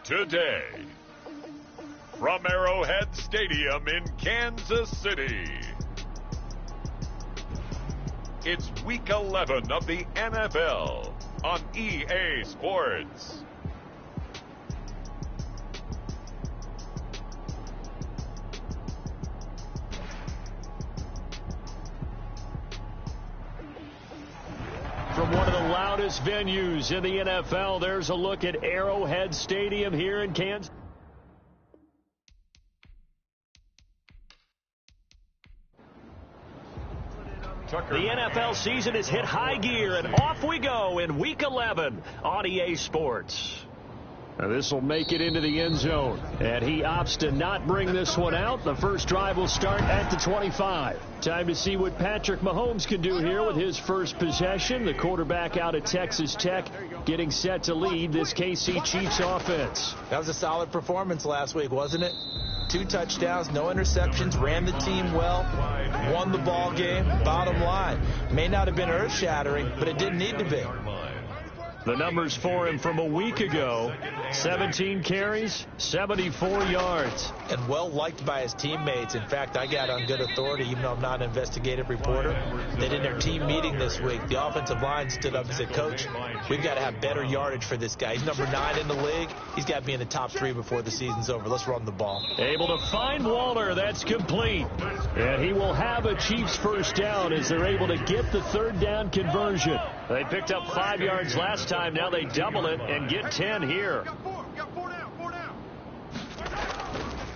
today. From Arrowhead Stadium in Kansas City, it's Week 11 of the NFL on EA Sports. From one of the loudest venues in the NFL, there's a look at Arrowhead Stadium here in Kansas. The NFL season has hit high gear, and off we go in Week 11 on EA Sports. Now this will make it into the end zone, and he opts to not bring this one out. The first drive will start at the 25. Time to see what Patrick Mahomes can do here with his first possession. The quarterback out at Texas Tech getting set to lead this KC Chiefs offense. That was a solid performance last week, wasn't it? 2 touchdowns, no interceptions, ran the team well, won the ball game. Bottom line, may not have been earth-shattering, but it didn't need to be. The numbers for him from a week ago: 17 carries, 74 yards. And well-liked by his teammates. In fact, I got on good authority, even though I'm not an investigative reporter, that in their team meeting this week, the offensive line stood up and said, "Coach, we've got to have better yardage for this guy. He's number 9 in the league. He's got to be in the top 3 before the season's over. Let's run the ball." Able to find Waller. That's complete. And he will have a Chiefs first down as they're able to get the third down conversion. They picked up 5 yards last time. Now they double it and get 10 here.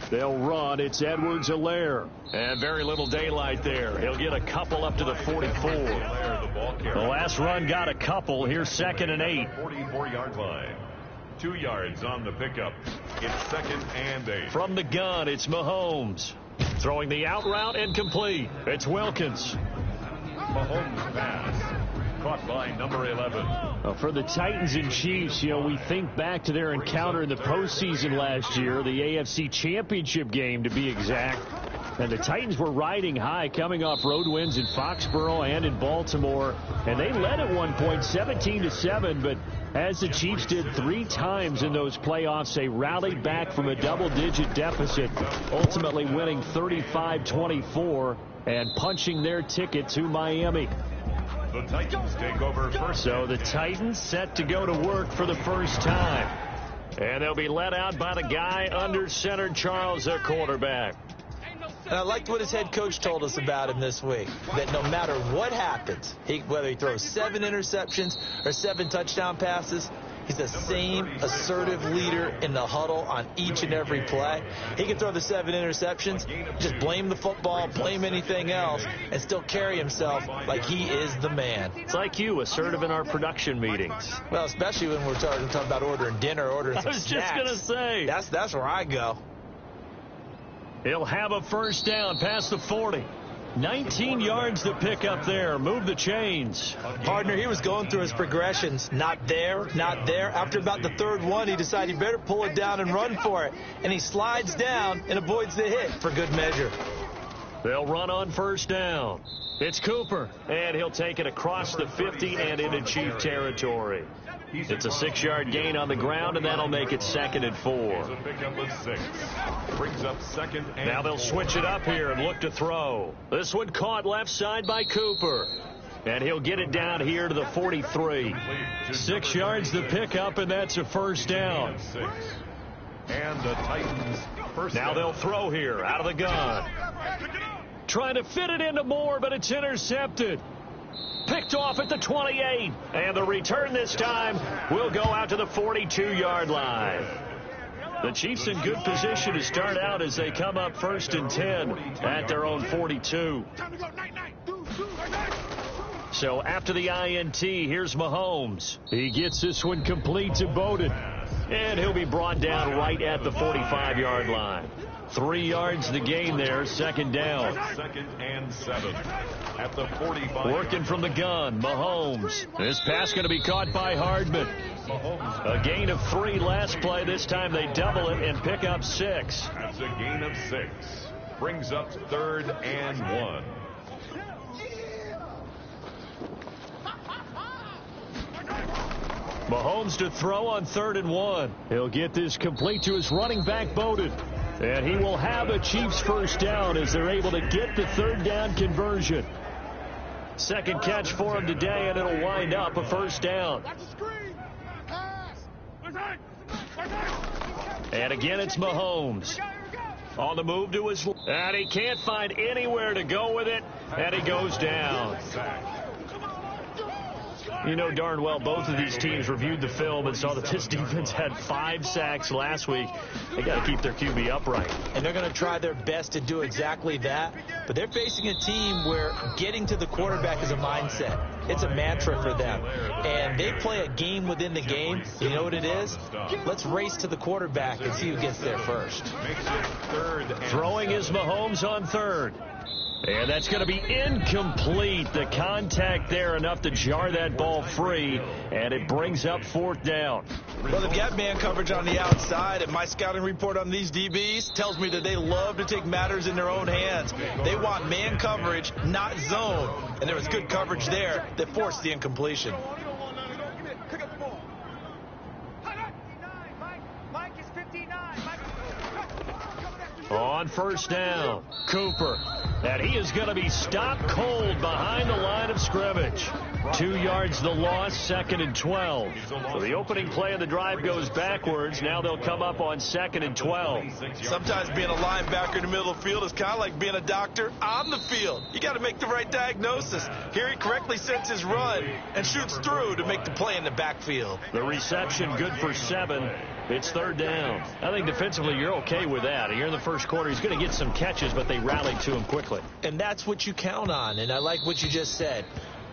They'll run. It's Edwards-Helaire. And very little daylight there. He'll get a couple up to the 44. The last run got a couple. Here's 2nd and 8. 44-yard line. 2 yards on the pickup. It's 2nd and 8. From the gun, it's Mahomes. Throwing the out route and complete. It's Wilkins. Mahomes pass. Caught by number 11. For the Titans and Chiefs, we think back to their encounter in the postseason last year, the AFC Championship game to be exact. And the Titans were riding high, coming off road wins in Foxborough and in Baltimore. And they led at one point 17-7, but as the Chiefs did 3 times in those playoffs, they rallied back from a double-digit deficit, ultimately winning 35-24 and punching their ticket to Miami. The Titans take over first. So the Titans set to go to work for the first time. And they'll be led out by the guy under center, Charles, their quarterback. And I liked what his head coach told us about him this week, that no matter what happens, whether he throws 7 interceptions or 7 touchdown passes, he's the same assertive leader in the huddle on each and every play. He can throw the 7 interceptions, just blame the football, blame anything else, and still carry himself like he is the man. It's like you, assertive in our production meetings. Well, especially when we're talking about ordering dinner, ordering some snacks. I was just going to say. That's where I go. He'll have a first down past the 40. 19 yards to pick up there. Move the chains. Partner, he was going through his progressions. Not there, not there. After about the 3rd one, he decided he better pull it down and run for it. And he slides down and avoids the hit for good measure. They'll run on first down. It's Cooper, and he'll take it across the 50 and into Chief territory. It's a 6-yard gain on the ground, and that'll make it 2nd and 4. Pickup of 6. Brings up 2nd and now they'll 4. switch it up here and look to throw. This one caught left side by Cooper. And he'll get it down here to the 43. 6 yards to pick up, and that's a first down. And the Titans first now down. They'll throw here out of the gun. Trying to fit it into Moore, but it's intercepted. Picked off at the 28. And the return this time will go out to the 42-yard line. The Chiefs in good position to start out as they come up 1st and 10 at their own 42. So after the INT, here's Mahomes. He gets this one complete to Bowden. And he'll be brought down right at the 45-yard line. 3 yards the gain there, 2nd down. 2nd and 7 at the 45. Working from the gun, Mahomes. This pass going to be caught by Hardman. A gain of 3 last play. This time they double it and pick up 6. That's a gain of 6. Brings up 3rd and 1. Mahomes to throw on 3rd and 1. He'll get this complete to his running back, Bowden. And he will have a Chiefs first down as they're able to get the 3rd down conversion. Second catch for him today, and it'll wind up a first down. And again, it's Mahomes. On the move to his... And he can't find anywhere to go with it, and he goes down. You know darn well both of these teams reviewed the film and saw that this defense had 5 sacks last week. They got to keep their QB upright. And they're going to try their best to do exactly that. But they're facing a team where getting to the quarterback is a mindset. It's a mantra for them. And they play a game within the game. You know what it is? Let's race to the quarterback and see who gets there first. Throwing is Mahomes on 3rd. And that's going to be incomplete. The contact there enough to jar that ball free, and it brings up 4th down. Well, they've got man coverage on the outside, and my scouting report on these DBs tells me that they love to take matters in their own hands. They want man coverage, not zone, and there was good coverage there that forced the incompletion. On 1st down, Cooper. And he is going to be stopped cold behind the line of scrimmage. 2 yards the loss, 2nd and 12. So the opening play of the drive goes backwards. Now they'll come up on 2nd and 12. Sometimes being a linebacker in the middle of the field is kind of like being a doctor on the field. You got to make the right diagnosis. Here he correctly sets his run and shoots through to make the play in the backfield. The reception good for 7. It's 3rd down. I think defensively you're okay with that. Here in the first quarter, he's going to get some catches, but they rallied to him quickly. And that's what you count on, and I like what you just said.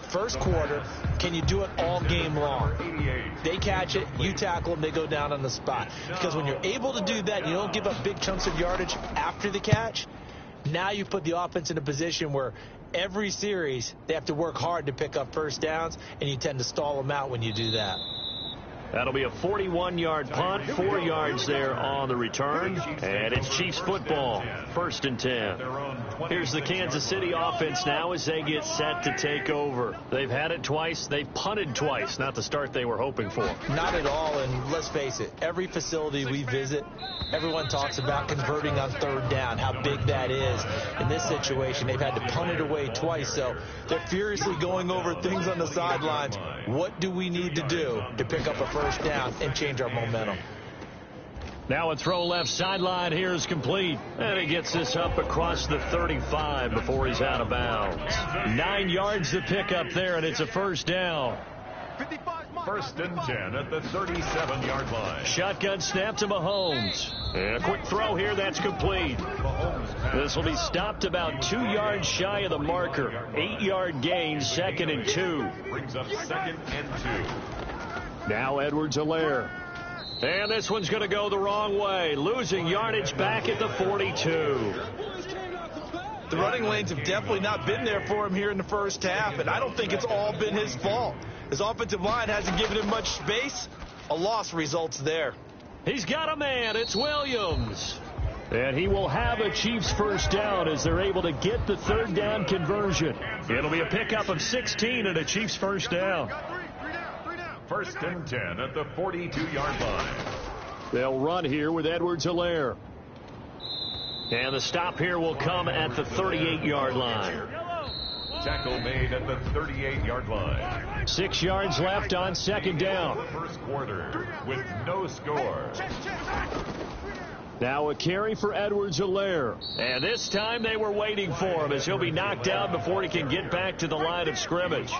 First quarter, can you do it all game long? They catch it, you tackle them, they go down on the spot. Because when you're able to do that, you don't give up big chunks of yardage after the catch. Now you put the offense in a position where every series they have to work hard to pick up first downs, and you tend to stall them out when you do that. That'll be a 41-yard punt, 4 yards there on the return, and it's Chiefs football, 1st and 10. Here's the Kansas City offense now as they get set to take over. They've had it twice. They've punted twice, not the start they were hoping for. Not at all, and let's face it, every facility we visit, everyone talks about converting on 3rd down, how big that is. In this situation, they've had to punt it away twice, so they're furiously going over things on the sidelines. What do we need to do to pick up a first down and change our momentum? Now a throw left sideline here is complete. And he gets this up across the 35 before he's out of bounds. 9 yards to pick up there, and it's a first down. 1st and 10 at the 37-yard line. Shotgun snap to Mahomes. And a quick throw here, that's complete. This will be stopped about 2 yards shy of the marker. 8-yard gain, 2nd and 2. Brings up 2nd and 2. Now Edwards-Helaire. And this one's going to go the wrong way. Losing yardage back at the 42. The running lanes have definitely not been there for him here in the first half, and I don't think it's all been his fault. His offensive line hasn't given him much space. A loss results there. He's got a man. It's Williams. And he will have a Chiefs first down as they're able to get the 3rd down conversion. It'll be a pickup of 16 and a Chiefs first down. 1st and 10 at the 42-yard line. They'll run here with Edwards-Helaire. And the stop here will come at the 38-yard line. Tackle made at the 38-yard line. 6 yards left on 2nd down. First quarter with no score. Now a carry for Edwards-Helaire. And this time they were waiting for him as he'll be knocked down before he can get back to the line of scrimmage.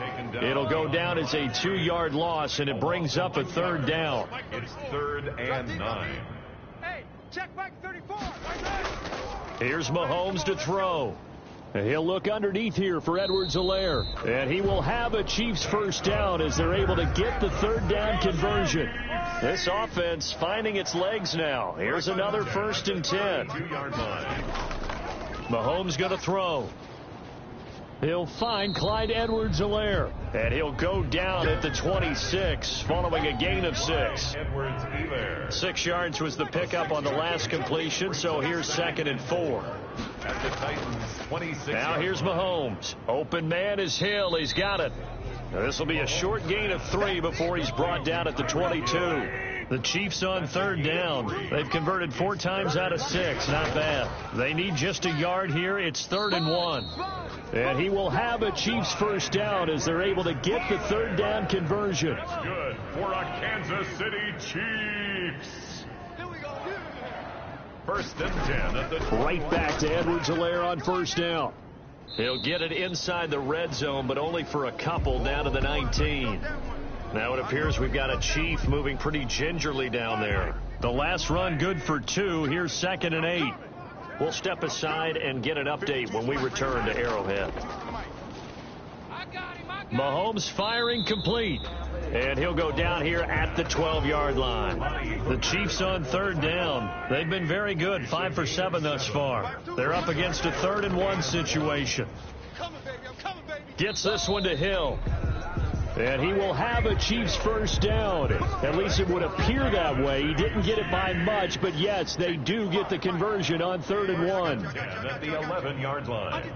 It'll go down as a 2-yard loss, and it brings up a 3rd down. It's 3rd and 9. Hey, check back 34. Here's Mahomes to throw. And he'll look underneath here for Edwards-Helaire. And he will have a Chiefs first down as they're able to get the 3rd down conversion. This offense finding its legs now. Here's another 1st and 10. 2-yard line. Mahomes going to throw. He'll find Clyde Edwards-Helaire. And he'll go down at the 26 following a gain of 6. 6 yards was the pickup on the last completion, so here's 2nd and 4. At the Titans 26. Now here's Mahomes. Open man is Hill. He's got it. Now, this will be a short gain of 3 before he's brought down at the 22. The Chiefs on third down. They've converted 4 times out of 6. Not bad. They need just a yard here. It's 3rd and 1. And he will have a Chiefs first down as they're able to get the third down conversion. That's good for a Kansas City Chiefs. First and 10 at the right back to Edwards-Helaire on first down. He'll get it inside the red zone, but only for a couple down to the 19. Now it appears we've got a Chief moving pretty gingerly down there. The last run good for 2. Here's 2nd and 8. We'll step aside and get an update when we return to Arrowhead. Mahomes firing complete. And he'll go down here at the 12-yard line. The Chiefs on third down. They've been very good, 5 for 7 thus far. They're up against a 3rd and 1 situation. Gets this one to Hill. And he will have a Chiefs first down. At least it would appear that way. He didn't get it by much, but yes, they do get the conversion on 3rd and 1. At the 11-yard line.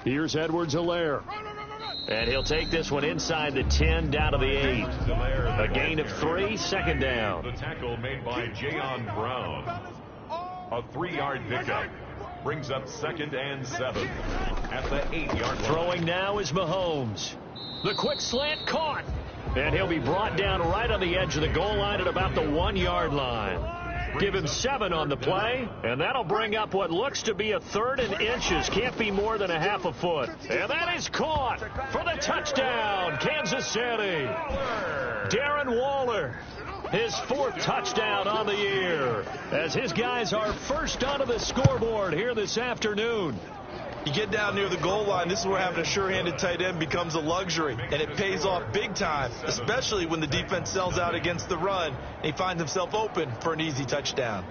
Here's Edwards-Helaire. And he'll take this one inside the 10 down to the 8. A gain of 3, 2nd down. The tackle made by Jayon Brown. A 3-yard pickup. Brings up 2nd and 7 at the 8-yard line. Throwing now is Mahomes. The quick slant caught. And he'll be brought down right on the edge of the goal line at about the 1-yard line. Give him 7 on the play, and that'll bring up what looks to be a 3rd and inches. Can't be more than a half a foot. And that is caught for the touchdown, Kansas City. Darren Waller, his 4th touchdown on the year, as his guys are first onto the scoreboard here this afternoon. You get down near the goal line, this is where having a sure-handed tight end becomes a luxury, and it pays off big time, especially when the defense sells out against the run, and he finds himself open for an easy touchdown.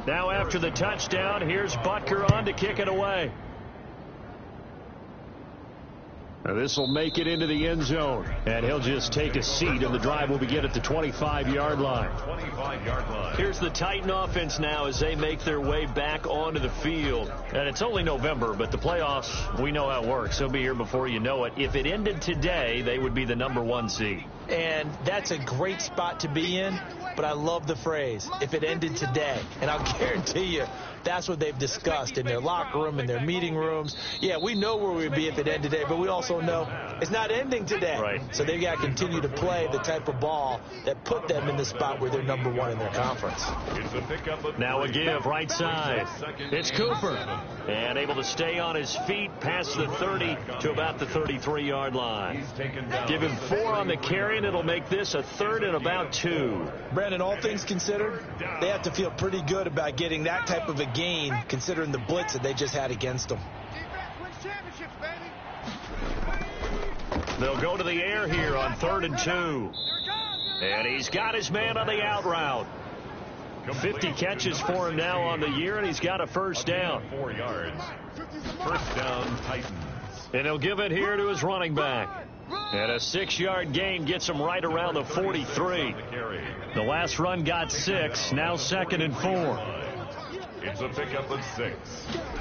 Now after the touchdown, here's Butker on to kick it away. Now this will make it into the end zone, and he'll just take a seat, and the drive will begin at the 25-yard line. 25-yard line. Here's the Titan offense now as they make their way back onto the field. And it's only November, but the playoffs, we know how it works. They'll be here before you know it. If it ended today, they would be the number 1 seed. And that's a great spot to be in, but I love the phrase, if it ended today. And I'll guarantee you, that's what they've discussed in their locker room, in their meeting rooms. Yeah, we know where we'd be if it ended today, but we also know it's not ending today. Right. So they've got to continue to play the type of ball that put them in the spot where they're number 1 in their conference. Now a give, right side. It's Cooper. And able to stay on his feet past the 30 to about the 33-yard line. Give him 4 on the carry, and it'll make this a 3rd and about 2. Brandon, all things considered, they have to feel pretty good about getting that type of a gain, considering the blitz that they just had against them. They'll go to the air here on 3rd and 2. And he's got his man on the out route. 50 catches for him now on the year, and he's got a first down. 4 yards. First down, Titans. And he'll give it here to his running back. And a 6-yard gain gets him right around the 43. The last run got 6, now 2nd and 4. It's a pickup of 6.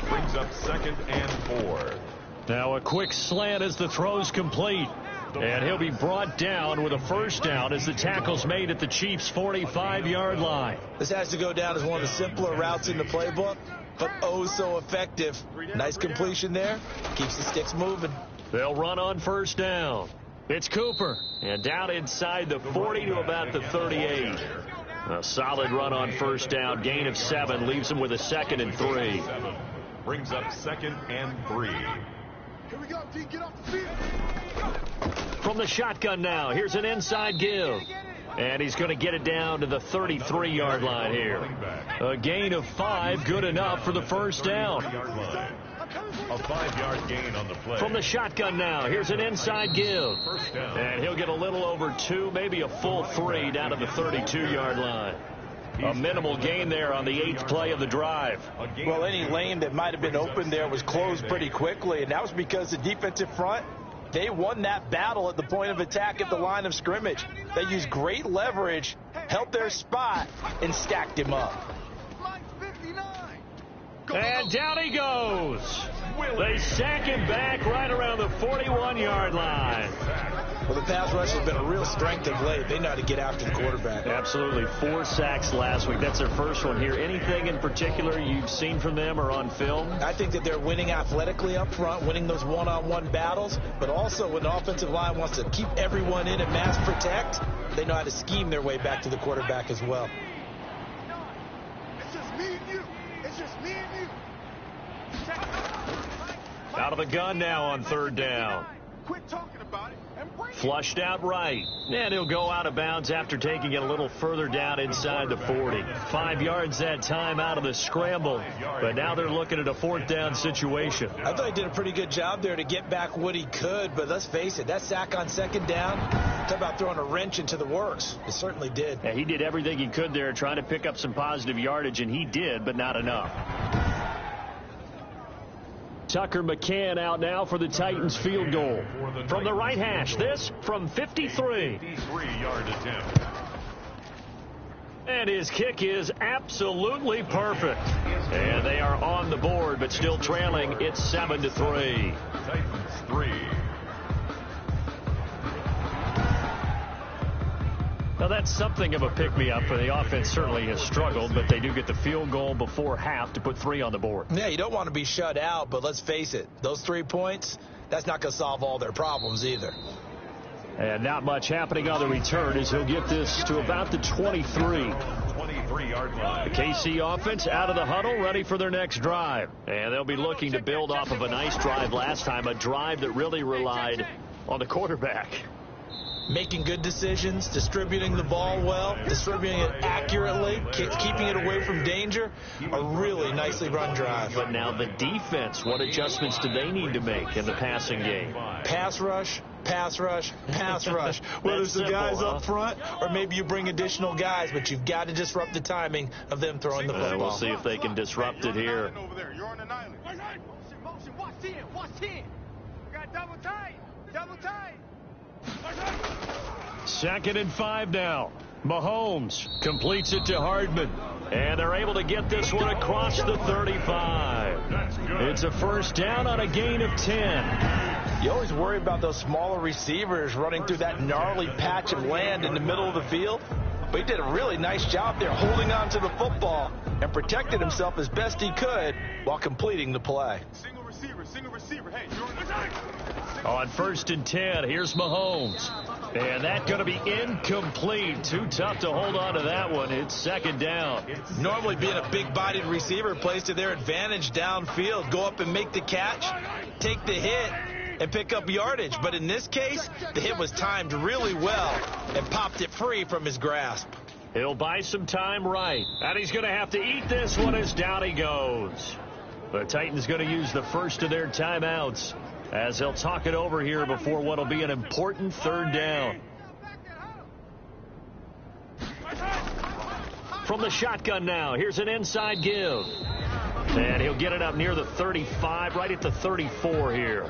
Brings up 2nd and 4. Now a quick slant as the throw's complete. And he'll be brought down with a first down as the tackle's made at the Chiefs' 45-yard line. This has to go down as one of the simpler routes in the playbook, but oh so effective. Nice completion there. Keeps the sticks moving. They'll run on first down. It's Cooper. And down inside the 40 to about the 38. A solid run on first down. Gain of 7 leaves him with a 2nd and 3. Brings up 2nd and 3. Here we go, D. Get off the field. From the shotgun now. Here's an inside give. And he's going to get it down to the 33-yard line here. A gain of 5, good enough for the first down. A 5-yard gain on the play. From the shotgun now. Here's an inside give. And he'll get a little over 2, maybe a full 3 down to the 32-yard line. A minimal gain there on the 8th play of the drive. Well, any lane that might have been open there was closed pretty quickly, and that was because the defensive front They won that battle at the point of attack at the line of scrimmage. They used great leverage, held their spot, and stacked him up. And down he goes. They sack him back right around the 41-yard line. Well, the pass rush has been a real strength of late. They know how to get after the quarterback. Absolutely. 4 sacks last week. That's their first one here. Anything in particular you've seen from them or on film? I think that they're winning athletically up front, winning those one-on-one battles, but also when the offensive line wants to keep everyone in and mass protect, they know how to scheme their way back to the quarterback as well. It's just me and you. It's just me and you. Out of the gun now on 3rd down. Quit talking about it and bring it. Flushed out right. And he'll go out of bounds after taking it a little further down inside the 40. 5 yards that time out of the scramble. But now they're looking at a 4th down situation. I thought he did a pretty good job there to get back what he could. But let's face it, that sack on 2nd down, talk about throwing a wrench into the works. It certainly did. Yeah, he did everything he could there trying to pick up some positive yardage, and he did, but not enough. Tucker McCann out now for the Titans field goal. From the right hash, this from 53. 53-yard attempt. And his kick is absolutely perfect. And they are on the board, but still trailing. It's 7-3. Titans 3. Now, that's something of a pick-me-up for the offense. Certainly has struggled, but they do get the field goal before half to put 3 on the board. Yeah, you don't want to be shut out, but let's face it, those 3 points, that's not going to solve all their problems either. And not much happening on the return as he'll get this to about the 23. 23-yard line. The KC offense out of the huddle, ready for their next drive. And they'll be looking to build off of a nice drive last time, a drive that really relied on the quarterback. Making good decisions, distributing the ball well, distributing it accurately, keeping it away from danger. A really nicely run drive. But now the defense, what adjustments do they need to make in the passing game? Pass rush, pass rush, pass rush. Whether it's the guys up front or maybe you bring additional guys, but you've got to disrupt the timing of them throwing the football. We'll see if they can disrupt it here. You're on an island. Motion, watch 10, watch 10. Got double tight, double tight. 2nd and 5 now. Mahomes completes it to Hardman. And they're able to get this one across the 35. It's a 1st down on a gain of 10. You always worry about those smaller receivers running through that gnarly patch of land in the middle of the field. But he did a really nice job there holding on to the football and protected himself as best he could while completing the play. Single receiver. Hey, you're on the On 1st and 10, here's Mahomes. And that's going to be incomplete. Too tough to hold on to that one. It's 2nd down. Normally being a big-bodied receiver plays to their advantage downfield. Go up and make the catch, take the hit, and pick up yardage. But in this case, the hit was timed really well and popped it free from his grasp. He'll buy some time right. And he's going to have to eat this one as down he goes. The Titans going to use the first of their timeouts as they'll talk it over here before what will be an important 3rd down. From the shotgun now, here's an inside give. And he'll get it up near the 35, right at the 34 here.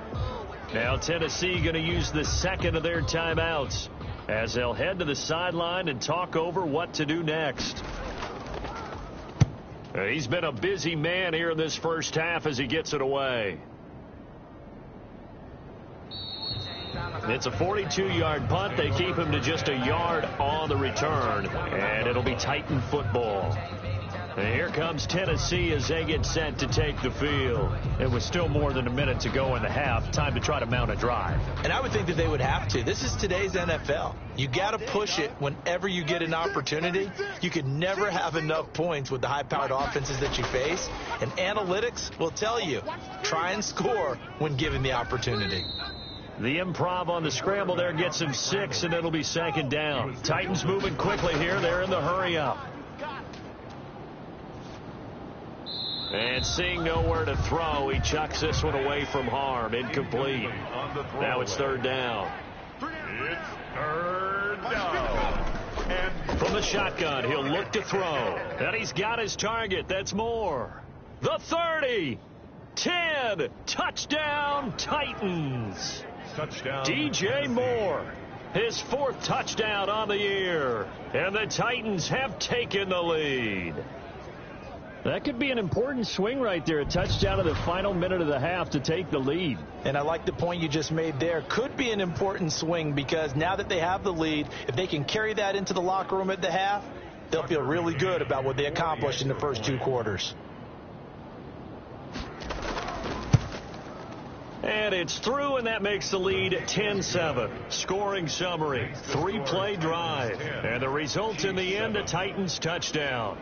Now Tennessee going to use the 2nd of their timeouts as they'll head to the sideline and talk over what to do next. He's been a busy man here in this 1st half as he gets it away. It's a 42-yard punt. They keep him to just a yard on the return, and it'll be Titan football. And here comes Tennessee as they get set to take the field. It was still more than a minute to go in the half. Time to try to mount a drive. And I would think that they would have to. This is today's NFL. You got to push it whenever you get an opportunity. You can never have enough points with the high-powered offenses that you face. And analytics will tell you, try and score when given the opportunity. The improv on the scramble there gets him 6, and it'll be 2nd down. Titans moving quickly here. They're in the hurry-up. And seeing nowhere to throw, he chucks this one away from harm. Incomplete. Now it's 3rd down. It's 3rd down. And from the shotgun, he'll look to throw. And he's got his target. That's more. The 30. 10. Touchdown, Titans. Touchdown. DJ Moore, his 4th touchdown on the year. And the Titans have taken the lead. That could be an important swing right there. A touchdown in the final minute of the half to take the lead. And I like the point you just made there. Could be an important swing because now that they have the lead, if they can carry that into the locker room at the half, they'll feel really good about what they accomplished in the first 2 quarters. And it's through, and that makes the lead 10-7. Scoring summary, 3-play drive. And the result in the end, a Titans touchdown.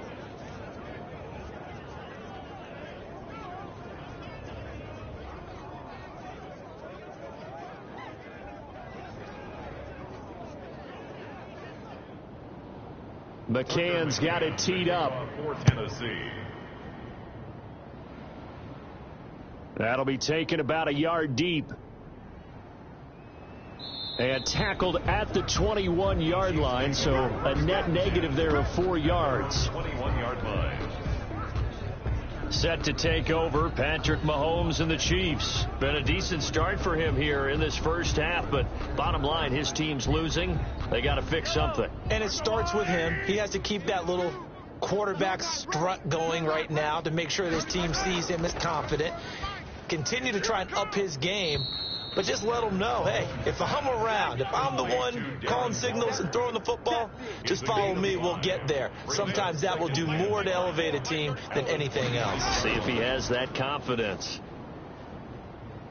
McCann's got it teed up. For Tennessee. That'll be taken about a yard deep. And tackled at the 21-yard line, so a net negative there of 4 yards. 21-yard line. Set to take over, Patrick Mahomes and the Chiefs. Been a decent start for him here in this first half, but bottom line, his team's losing. They got to fix something. And it starts with him. He has to keep that little quarterback strut going right now to make sure this team sees him as confident. Continue to try and up his game, but just let him know, hey, if I'm around, if I'm the one calling signals and throwing the football, just follow me, we'll get there. Sometimes that will do more to elevate a team than anything else. See if he has that confidence.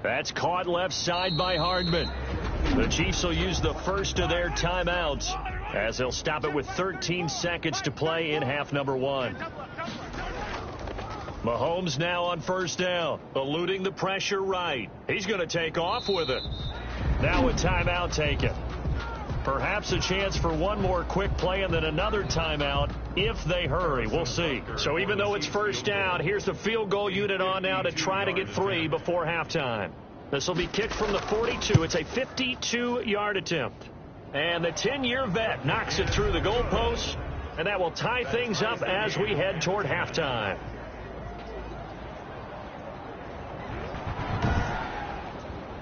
That's caught left side by Hardman. The Chiefs will use the first of their timeouts as they'll stop it with 13 seconds to play in half number 1. Mahomes now on first down, eluding the pressure right. He's going to take off with it. Now a timeout taken. Perhaps a chance for one more quick play and then another timeout if they hurry. We'll see. So even though it's first down, here's the field goal unit on now to try to get 3 before halftime. This will be kicked from the 42. It's a 52-yard attempt. And the 10-year vet knocks it through the goalpost, and that will tie things up as we head toward halftime.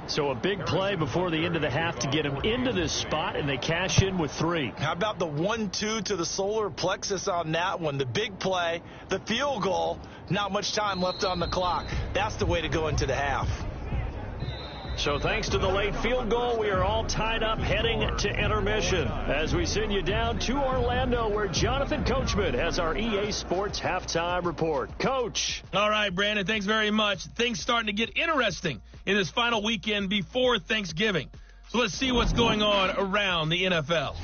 So a big play before the end of the half to get him into this spot, and they cash in with 3. How about the 1-2 to the solar plexus on that one? The big play, the field goal, not much time left on the clock. That's the way to go into the half. So thanks to the late field goal, we are all tied up heading to intermission as we send you down to Orlando where Jonathan Coachman has our EA Sports halftime report. Coach. All right, Brandon, thanks very much. Things starting to get interesting in this final weekend before Thanksgiving. So let's see what's going on around the NFL.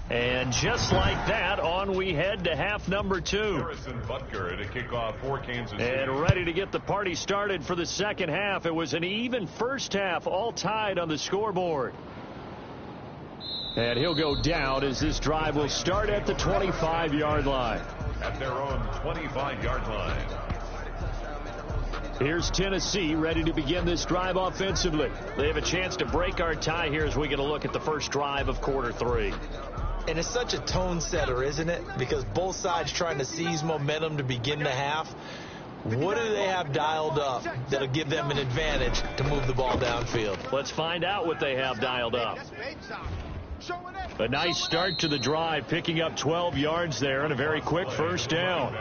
And just like that, on we head to half number 2. Harrison Butker at a kickoff for Kansas City. And ready to get the party started for the second half. It was an even first half, all tied on the scoreboard. And he'll go down as this drive will start at the 25-yard line. At their own 25-yard line. Here's Tennessee ready to begin this drive offensively. They have a chance to break our tie here as we get a look at the first drive of quarter 3. And it's such a tone setter, isn't it? Because both sides trying to seize momentum to begin the half. What do they have dialed up that'll give them an advantage to move the ball downfield? Let's find out what they have dialed up. A nice start to the drive, picking up 12 yards there and a very quick first down.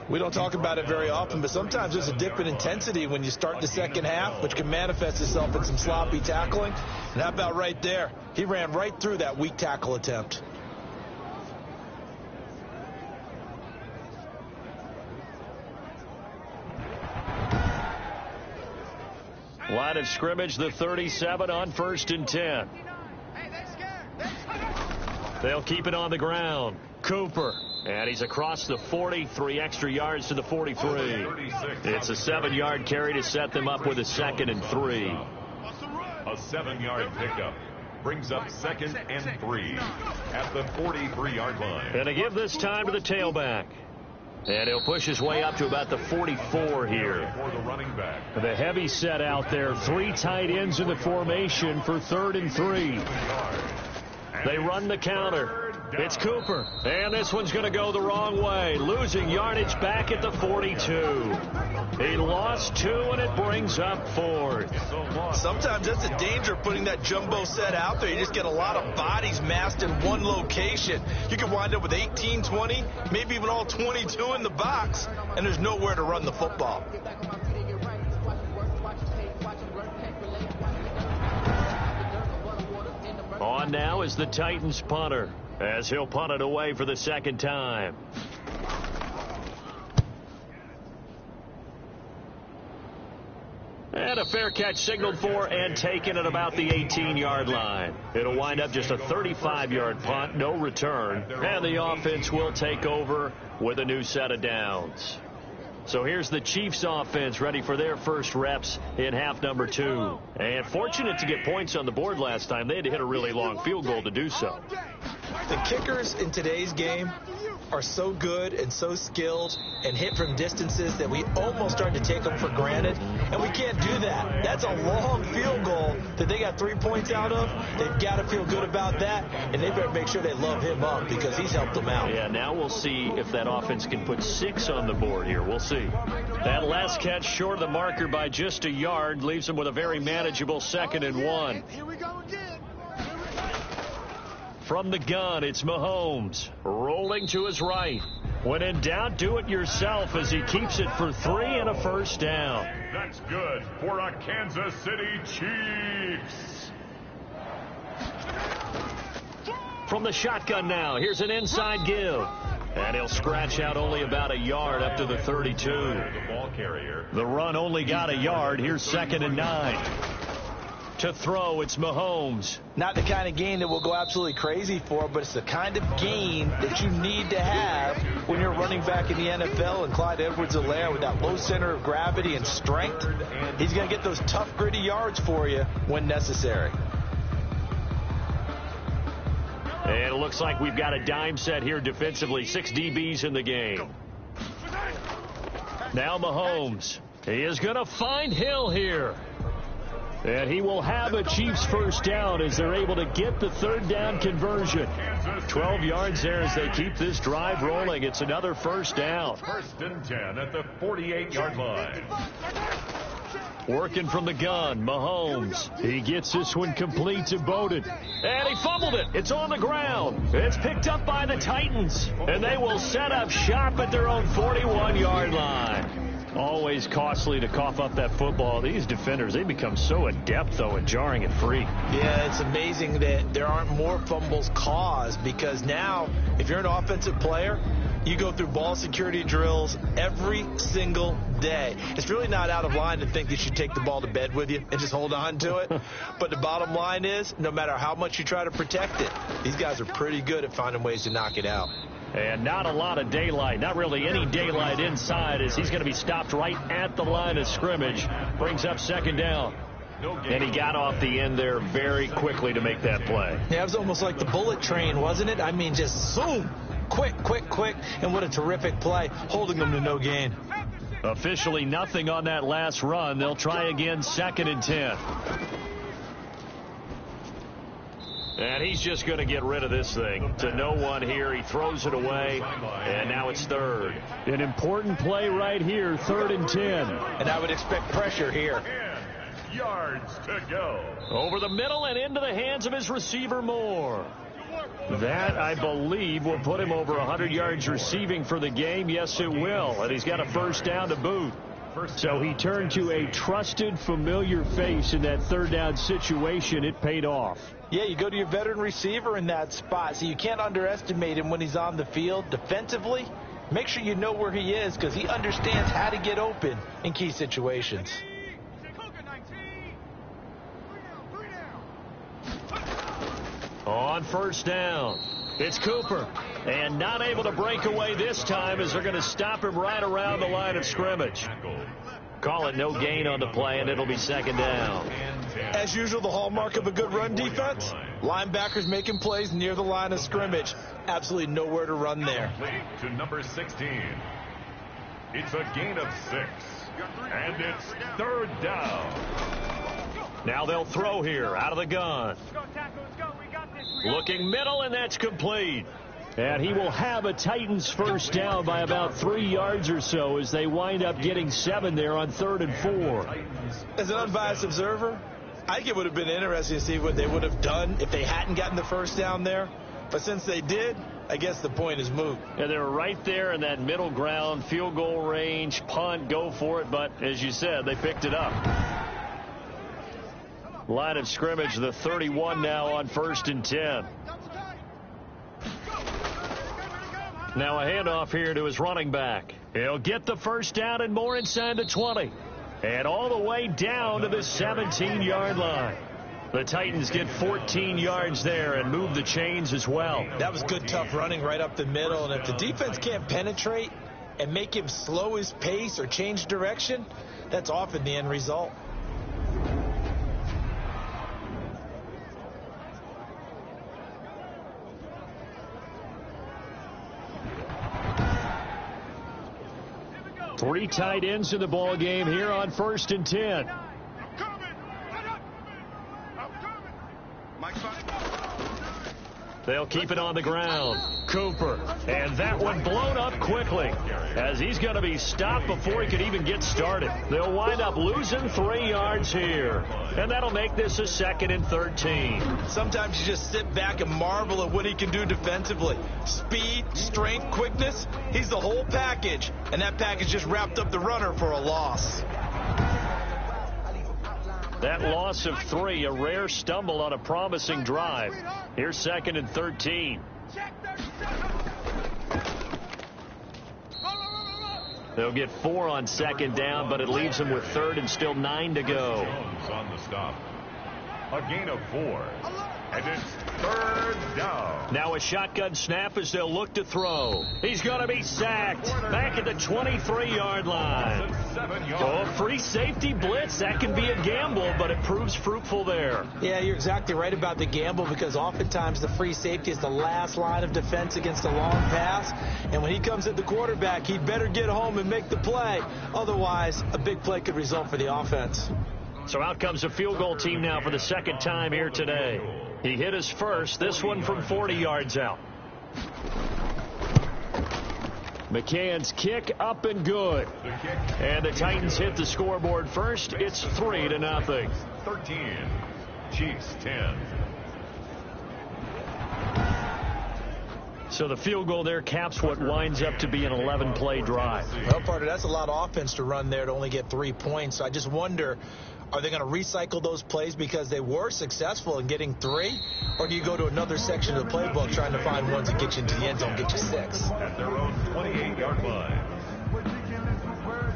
We don't talk about it very often, but sometimes there's a dip in intensity when you start the second half, which can manifest itself in some sloppy tackling. And how about right there? He ran right through that weak tackle attempt. Line of scrimmage, the 37 on 1st and 10. They'll keep it on the ground. Cooper. And he's across the 40, 3 extra yards to the 43. It's a 7-yard carry to set them up with a 2nd and 3. A 7-yard pickup brings up 2nd and 3 at the 43-yard line. And they give this time to the tailback. And he'll push his way up to about the 44 here. For the running back. The heavy set out there. 3 tight ends in the formation for 3rd and 3. They run the counter. It's Cooper. And this one's going to go the wrong way. Losing yardage back at the 42. He lost 2, and it brings up 4th. Sometimes that's the danger of putting that jumbo set out there. You just get a lot of bodies massed in one location. You can wind up with 18, 20, maybe even all 22 in the box, and there's nowhere to run the football. On now is the Titans punter, as he'll punt it away for the second time. And a fair catch signaled for and taken at about the 18-yard line. It'll wind up just a 35-yard punt, no return, and the offense will take over with a new set of downs. So here's the Chiefs offense ready for their first reps in half number 2. And fortunate to get points on the board last time. They had to hit a really long field goal to do so. The kickers in today's game are so good and so skilled and hit from distances that we almost start to take them for granted, and we can't do that. That's a long field goal that they got 3 points out of. They've got to feel good about that, and they better make sure they love him up because he's helped them out. Yeah, now we'll see if that offense can put 6 on the board here. We'll see. That last catch short of the marker by just a yard leaves them with a very manageable 2nd and 1. Here we go again. From the gun, it's Mahomes rolling to his right. When in doubt, do it yourself as he keeps it for 3 and a first down. That's good for a Kansas City Chiefs. From the shotgun now, here's an inside give. And he'll scratch out only about a yard up to the 32. The ball carrier. The run only got a yard. Here's 2nd and 9. To throw, it's Mahomes. Not the kind of gain that we'll go absolutely crazy for, but it's the kind of gain that you need to have when you're running back in the NFL. And Clyde Edwards-Helaire, with that low center of gravity and strength, he's going to get those tough, gritty yards for you when necessary. And it looks like we've got a dime set here defensively. 6 DBs in the game. Now Mahomes. He is going to find Hill here. And he will have a Chiefs first down as they're able to get the 3rd down conversion. 12 yards there as they keep this drive rolling. It's another first down. 1st and 10 at the 48-yard line. Working from the gun, Mahomes. He gets this one complete to Bowden. And he fumbled it. It's on the ground. It's picked up by the Titans. And they will set up shop at their own 41-yard line. Always costly to cough up that football. These defenders, they become so adept, though, at jarring it free. Yeah, it's amazing that there aren't more fumbles caused, because now, if you're an offensive player, you go through ball security drills every single day. It's really not out of line to think that you should take the ball to bed with you and just hold on to it. But the bottom line is, no matter how much you try to protect it, these guys are pretty good at finding ways to knock it out. And not a lot of daylight, not really any daylight inside, as he's going to be stopped right at the line of scrimmage. Brings up 2nd down. And he got off the end there very quickly to make that play. Yeah, it was almost like the bullet train, wasn't it? I mean, just zoom, quick, and what a terrific play, holding them to no gain. Officially nothing on that last run. They'll try again, 2nd and 10. And he's just going to get rid of this thing to no one here. He throws it away, and now it's 3rd. An important play right here, 3rd and 10. And I would expect pressure here. 10 yards to go. Over the middle and into the hands of his receiver, Moore. That, I believe, will put him over 100 yards receiving for the game. Yes, it will. And he's got a first down to boot. So he turned to a trusted, familiar face in that 3rd down situation. It paid off. Yeah, you go to your veteran receiver in that spot, so you can't underestimate him when he's on the field. Defensively, make sure you know where he is, because he understands how to get open in key situations. On first down, it's Cooper. And not able to break away this time as they're going to stop him right around the line of scrimmage. Call it no gain on the play, and it'll be 2nd down. As usual, the hallmark of a good run defense, linebackers making plays near the line of scrimmage. Absolutely nowhere to run there. To number 16. It's a gain of 6. And it's 3rd down. Now they'll throw here out of the gun. Looking middle, and that's complete. And he will have a Titans first down by about 3 yards or so as they wind up getting 7 there on 3rd and 4. As an unbiased observer, I think it would have been interesting to see what they would have done if they hadn't gotten the first down there. But since they did, I guess the point is moot. Yeah, they were right there in that middle ground, field goal range, punt, go for it. But as you said, they picked it up. Line of scrimmage, the 31 now on 1st and 10. Now a handoff here to his running back. He'll get the first down and more inside the 20. And all the way down to the 17-yard line. The Titans get 14 yards there and move the chains as well. That was good, tough running right up the middle. And if the defense can't penetrate and make him slow his pace or change direction, that's often the end result. Three tight ends in the ball game here on 1st and 10. They'll keep it on the ground. Cooper. And that one blown up quickly as he's going to be stopped before he could even get started. They'll wind up losing 3 yards here. And that'll make this a 2nd and 13. Sometimes you just sit back and marvel at what he can do defensively. Speed, strength, quickness. He's the whole package. And that package just wrapped up the runner for a loss. That loss of 3, a rare stumble on a promising drive. Here's 2nd and 13. They'll get 4 on 2nd down, but it leaves them with 3rd and still 9 to go. Jones on the stop. A gain of 4. And it's 3rd down. Now a shotgun snap as they'll look to throw. He's going to be sacked back at the 23-yard line. Oh, free safety blitz. That can be a gamble, but it proves fruitful there. Yeah, you're exactly right about the gamble because oftentimes the free safety is the last line of defense against a long pass. And when he comes at the quarterback, he'd better get home and make the play. Otherwise, a big play could result for the offense. So out comes a field goal team now for the 2nd time here today. He hit his first, this one from 40 yards out. McCann's kick up and good. And the Titans hit the scoreboard first. It's 3-0. 13. Chiefs 10. So the field goal there caps what winds up to be an 11-play drive. Well, partner, that's a lot of offense to run there to only get 3 points. So I just wonder, are they going to recycle those plays because they were successful in getting 3? Or do you go to another section of the playbook trying to find ones that get you into the end zone, get you 6? At their own 28-yard line.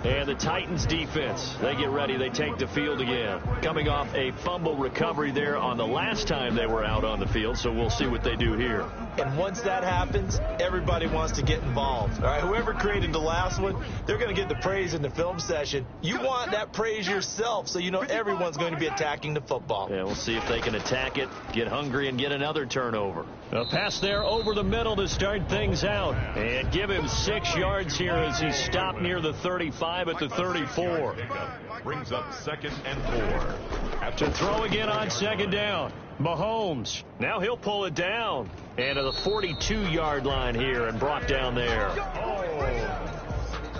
And the Titans defense, they get ready. They take the field again. Coming off a fumble recovery there on the last time they were out on the field, so we'll see what they do here. And once that happens, everybody wants to get involved. All right, whoever created the last one, they're going to get the praise in the film session. You want that praise yourself, so you know everyone's going to be attacking the football. Yeah, we'll see if they can attack it, get hungry, and get another turnover. A pass there over the middle to start things out. And give him 6 yards here as he's stopped near the 35 at the 34. Brings up 2nd and 4. To throw again on 2nd down. Mahomes. Now he'll pull it down. And to the 42-yard line here and brought down there. Oh,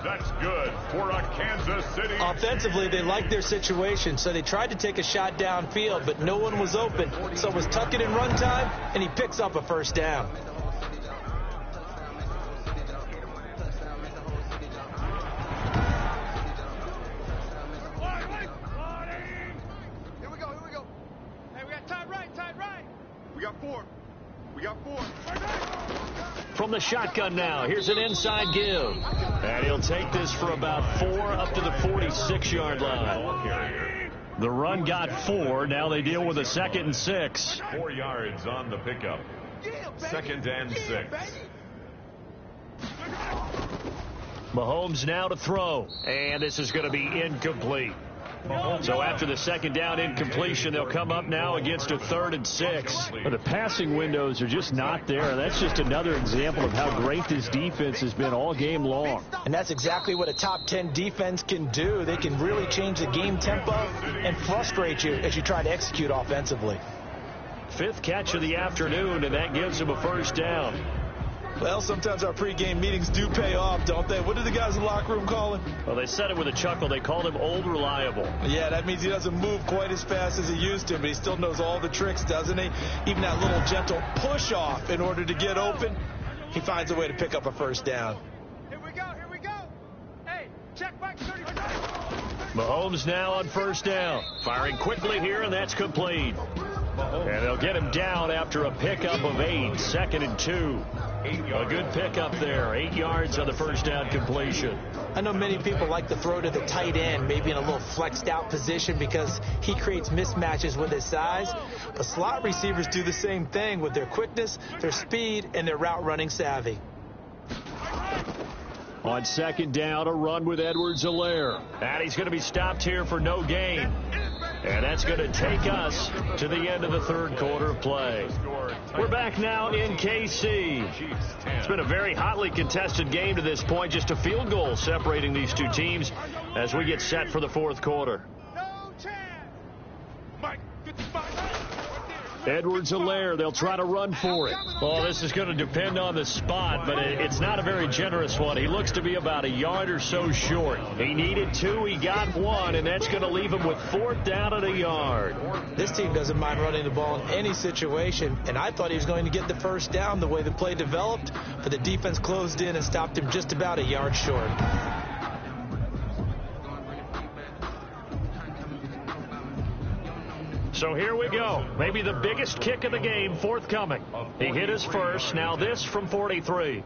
that's good for a Kansas City. Offensively, they liked their situation, so they tried to take a shot downfield, but no one was open. So it was tuck it in run time, and he picks up a first down. Here we go. Hey, we got tight right. We got 4. From the shotgun now, here's an inside give. And he'll take this for about 4 up to the 46-yard line. The run got 4. Now they deal with a 2nd and 6. 4 yards on the pickup. 2nd and 6. Mahomes now to throw. And this is going to be incomplete. So after the 2nd down incompletion, they'll come up now against a 3rd and 6. The passing windows are just not there. That's just another example of how great this defense has been all game long. And that's exactly what a top 10 defense can do. They can really change the game tempo and frustrate you as you try to execute offensively. 5th catch of the afternoon, and that gives him a first down. Well, sometimes our pregame meetings do pay off, don't they? What do the guys in the locker room call him? Well, they said it with a chuckle. They called him Old Reliable. Yeah, that means he doesn't move quite as fast as he used to, but he still knows all the tricks, doesn't he? Even that little gentle push-off in order to get open, he finds a way to pick up a first down. Here we go, here we go. Hey, check back 30. Mahomes now on first down. Firing quickly here, and that's complete. And they'll get him down after a pickup of 8, 2nd and 2. A good pickup there, 8 yards on the first down completion. I know many people like to throw to the tight end, maybe in a little flexed out position because he creates mismatches with his size. But slot receivers do the same thing with their quickness, their speed, and their route running savvy. On second down, a run with Edwards-Helaire. And he's going to be stopped here for no gain. And that's going to take us to the end of the third quarter of play. We're back now in KC. It's been a very hotly contested game to this point. Just a field goal separating these two teams as we get set for the fourth quarter. No chance. Mike, 55. Edwards-Helaire, they'll try to run for it. Well, this is going to depend on the spot, but it's not a very generous one. He looks to be about a yard or so short. He needed 2, he got 1, and that's going to leave him with 4th down at a yard. This team doesn't mind running the ball in any situation, and I thought he was going to get the first down the way the play developed, but the defense closed in and stopped him just about a yard short. So here we go. Maybe the biggest kick of the game forthcoming. He hit his first. Now this from 43.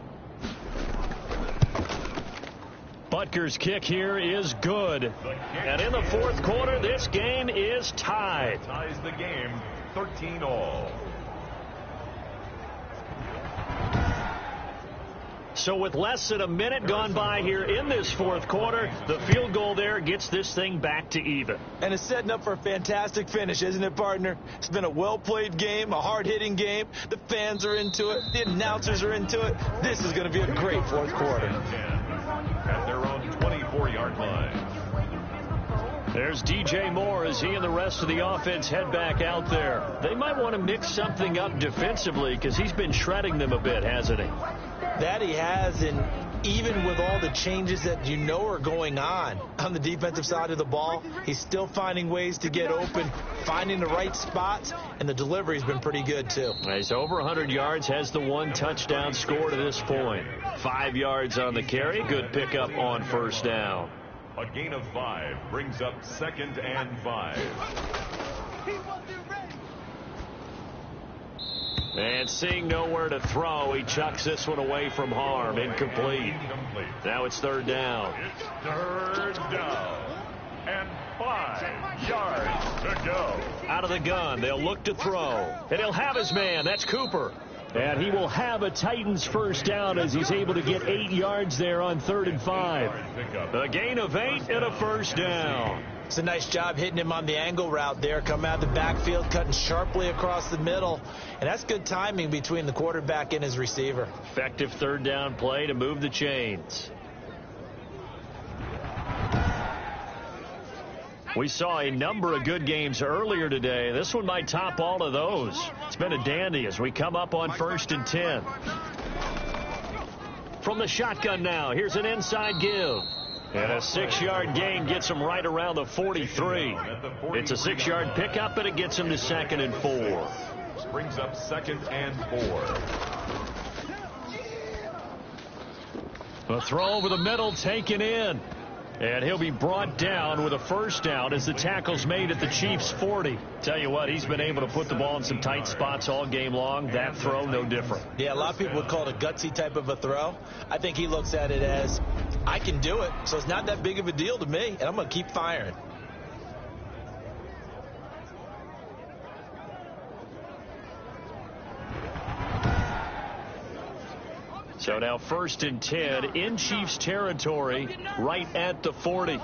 Butker's kick here is good. And in the fourth quarter, this game is tied. Ties the game 13-all. So with less than a minute gone by here in this fourth quarter, the field goal there gets this thing back to even. And it's setting up for a fantastic finish, isn't it, partner? It's been a well-played game, a hard-hitting game. The fans are into it. The announcers are into it. This is going to be a great fourth quarter. At their own 24-yard line. There's DJ Moore as he and the rest of the offense head back out there. They might want to mix something up defensively because he's been shredding them a bit, hasn't he? That he has, and even with all the changes that you know are going on the defensive side of the ball, he's still finding ways to get open, finding the right spots, and the delivery's been pretty good, too. He's over 100 yards, has the 1 touchdown score to this point. 5 yards on the carry, good pickup on first down. A gain of 5 brings up 2nd and 5. And seeing nowhere to throw, he chucks this one away from harm. Incomplete. Now it's 3rd down. It's 3rd down. And 5 yards to go. Out of the gun, they'll look to throw. And he'll have his man. That's Cooper. And he will have a Titans first down as he's able to get 8 yards there on 3rd and 5. A gain of 8 and a first down. It's a nice job hitting him on the angle route there. Coming out of the backfield, cutting sharply across the middle. And that's good timing between the quarterback and his receiver. Effective 3rd down play to move the chains. We saw a number of good games earlier today. This one might top all of those. It's been a dandy as we come up on 1st and 10. From the shotgun now, here's an inside give. And a 6-yard gain gets him right around the 43. It's a 6-yard pickup, and it gets him to 2nd and 4. Brings up 2nd and 4. A throw over the middle taken in. And he'll be brought down with a first down as the tackle's made at the Chiefs' 40. Tell you what, he's been able to put the ball in some tight spots all game long. That throw, no different. Yeah, a lot of people would call it a gutsy type of a throw. I think he looks at it as, I can do it, so it's not that big of a deal to me, and I'm going to keep firing. So now 1st and 10 in Chiefs territory right at the 40.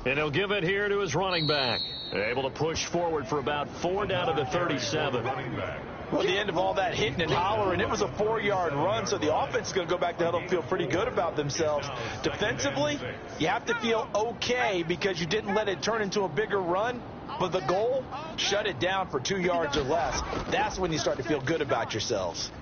And he'll give it here to his running back. Able to push forward for about 4 down to the 37. Well, at the end of all that hitting and hollering, it was a 4-yard run, so the offense is going to go back to huddle and feel pretty good about themselves. Defensively, you have to feel okay because you didn't let it turn into a bigger run. But the goal, shut it down for 2 yards or less. That's when you start to feel good about yourselves.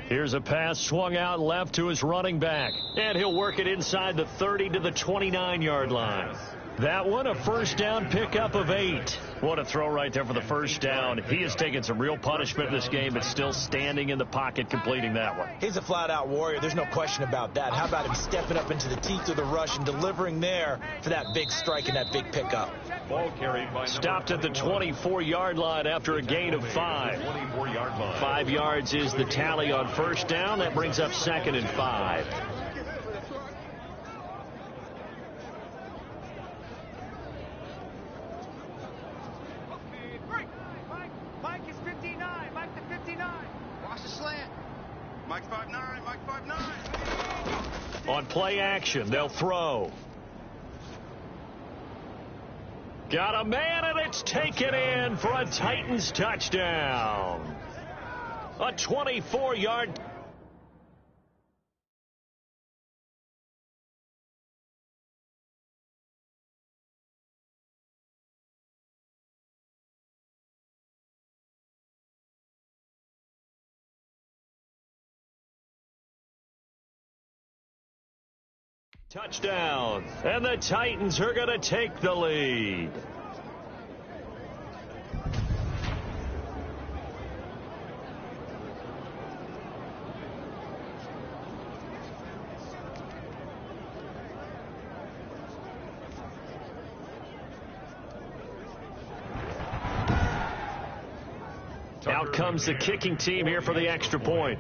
Here's a pass swung out left to his running back. And he'll work it inside the 30 to the 29-yard line. That one, a first down pickup of 8. What a throw right there for the first down. He has taken some real punishment in this game, but still standing in the pocket completing that one. He's a flat-out warrior. There's no question about that. How about him stepping up into the teeth of the rush and delivering there for that big strike and that big pickup? Ball carried by stopped at the 24-yard line after a gain of 5. 24-yard line. 5 yards is the tally on first down. That brings up 2nd and 5. Mike is 59. Mike the 59. Watch the slant. Mike 5'9. Mike 5'9. On play action, they'll throw. Got a man, and it's taken in for a Titans touchdown. A 24-yard. Touchdown, and the Titans are going to take the lead. Out comes the kicking team here for the extra point.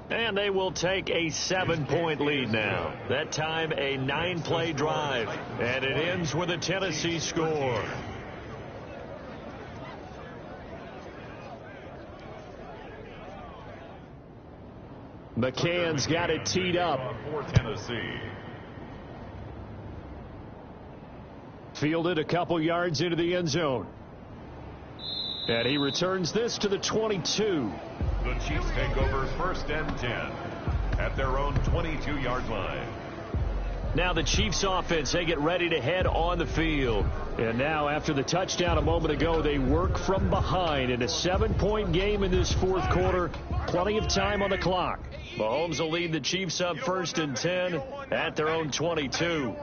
And they will take a 7-point lead now. That time a 9-play drive. And it ends with a Tennessee score. McCann's got it teed up. For Tennessee. Fielded a couple yards into the end zone. And he returns this to the 22. The Chiefs take over 1st and 10 at their own 22-yard line. Now the Chiefs offense, they get ready to head on the field. And now after the touchdown a moment ago, they work from behind in a 7-point game in this 4th quarter. Plenty of time on the clock. Mahomes will lead the Chiefs up 1st and 10 at their own 22.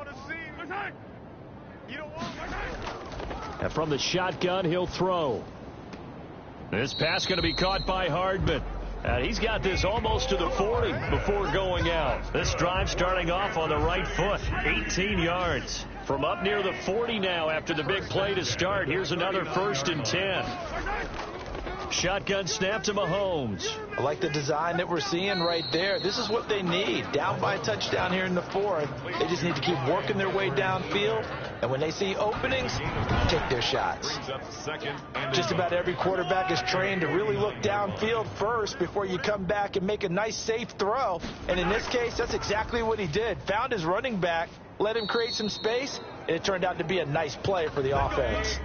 And from the shotgun, he'll throw. This pass going to be caught by Hardman. He's got this almost to the 40 before going out. This drive starting off on the right foot. 18 yards. From up near the 40 now after the big play to start. Here's another 1st and 10. Shotgun snap to Mahomes. I like the design that we're seeing right there. This is what they need. Down by a touchdown here in the 4th. They just need to keep working their way downfield. And when they see openings, take their shots. Just about every quarterback is trained to really look downfield first before you come back and make a nice, safe throw. And in this case, that's exactly what he did. Found his running back, let him create some space, and it turned out to be a nice play for the offense.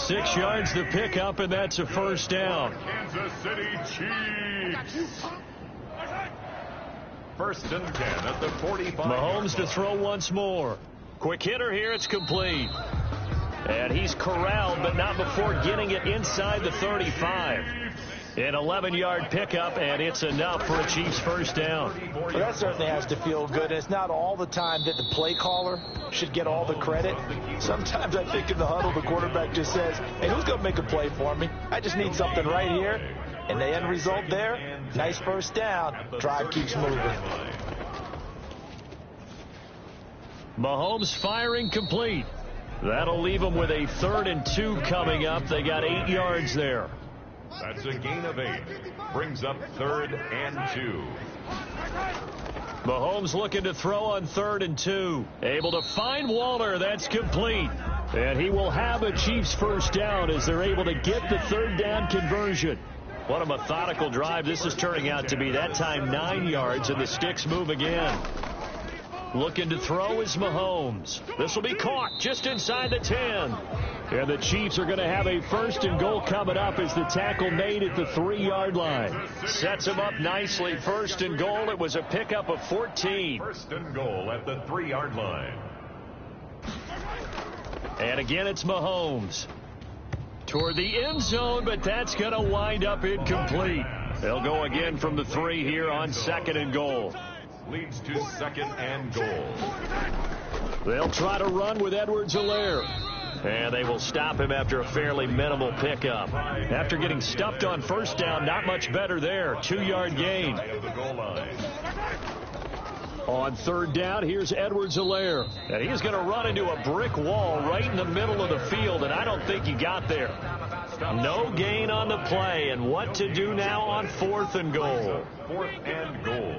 6 yards to pick up, and that's a first down. Kansas City Chiefs. 1st and 10 at the 45. Mahomes to throw once more. Quick hitter here. It's complete. And he's corralled, but not before getting it inside the 35. An 11-yard pickup, and it's enough for a Chiefs first down. Well, that certainly has to feel good. And it's not all the time that the play caller should get all the credit. Sometimes I think in the huddle, the quarterback just says, hey, who's going to make a play for me? I just need something right here. And the end result there, nice first down. Drive keeps moving. Mahomes firing complete. That'll leave them with a 3rd and 2 coming up. They got 8 yards there. That's a gain of 8. Brings up 3rd and 2. Mahomes looking to throw on 3rd and 2. Able to find Waller. That's complete. And he will have a Chiefs first down as they're able to get the 3rd down conversion. What a methodical drive this is turning out to be. That time 9 yards, and the sticks move again. Looking to throw is Mahomes. This will be caught just inside the 10. And the Chiefs are going to have a 1st and goal coming up as the tackle made at the 3-yard line. Sets him up nicely. 1st and goal. It was a pickup of 14. 1st and goal at the 3-yard line. And again, it's Mahomes. Toward the end zone, but that's going to wind up incomplete. They'll go again from the 3 here on 2nd and goal. Leads to 2nd and goal. They'll try to run with Edwards-Helaire. And they will stop him after a fairly minimal pickup. After getting stuffed on first down, not much better there. 2-yard gain. On 3rd down, here's Edwards-Helaire. And he's going to run into a brick wall right in the middle of the field, and I don't think he got there. No gain on the play, and what to do now on 4th and goal. 4th and goal.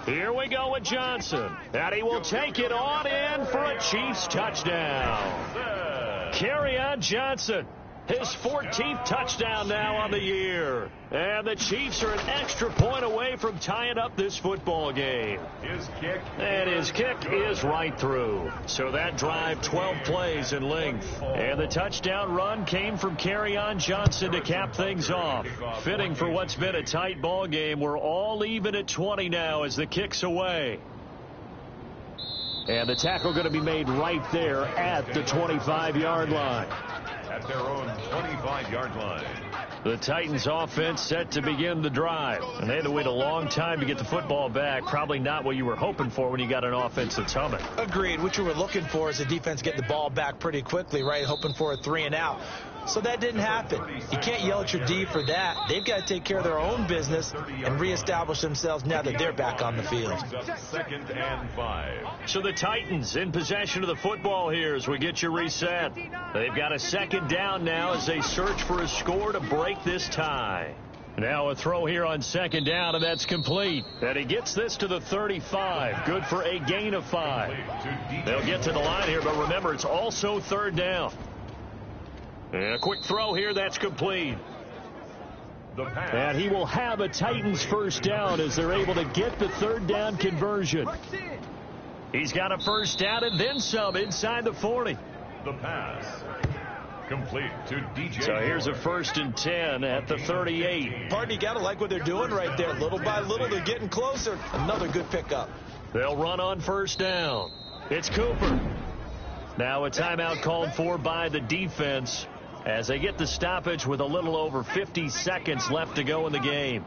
Here we go with Johnson. And he will take it on in for a Chiefs touchdown. Kerryon Johnson, his 14th touchdown now on the year. And the Chiefs are an extra point away from tying up this football game. His kick is right through. So that drive, 12 plays in length. And the touchdown run came from Kerryon Johnson to cap things off. Fitting for what's been a tight ball game. We're all even at 20 now as the kick's away. And the tackle going to be made right there at the 25-yard line. At their own 25-yard line. The Titans offense set to begin the drive. And they had to wait a long time to get the football back. Probably not what you were hoping for when you got an offense that's humming. Agreed. What you were looking for is the defense getting the ball back pretty quickly, right? Hoping for a 3 and out. So that didn't happen. You can't yell at your D for that. They've got to take care of their own business and reestablish themselves now that they're back on the field. 2nd and 5. So the Titans in possession of the football here as we get you reset. They've got a 2nd down now as they search for a score to break this tie. Now a throw here on 2nd down, and that's complete. And he gets this to the 35. Good for a gain of 5. They'll get to the line here, but remember, it's also 3rd down. And a quick throw here, that's complete. And he will have a Titans 1st down as they're able to get the 3rd down conversion. He's got a 1st down and then some inside the 40. The pass. Complete to DJ. So here's a 1st and 10 at the 38. Partner, you got to like what they're doing right there. Little by little, they're getting closer. Another good pickup. They'll run on 1st down. It's Cooper. Now a timeout called for by the defense as they get the stoppage with a little over 50 seconds left to go in the game.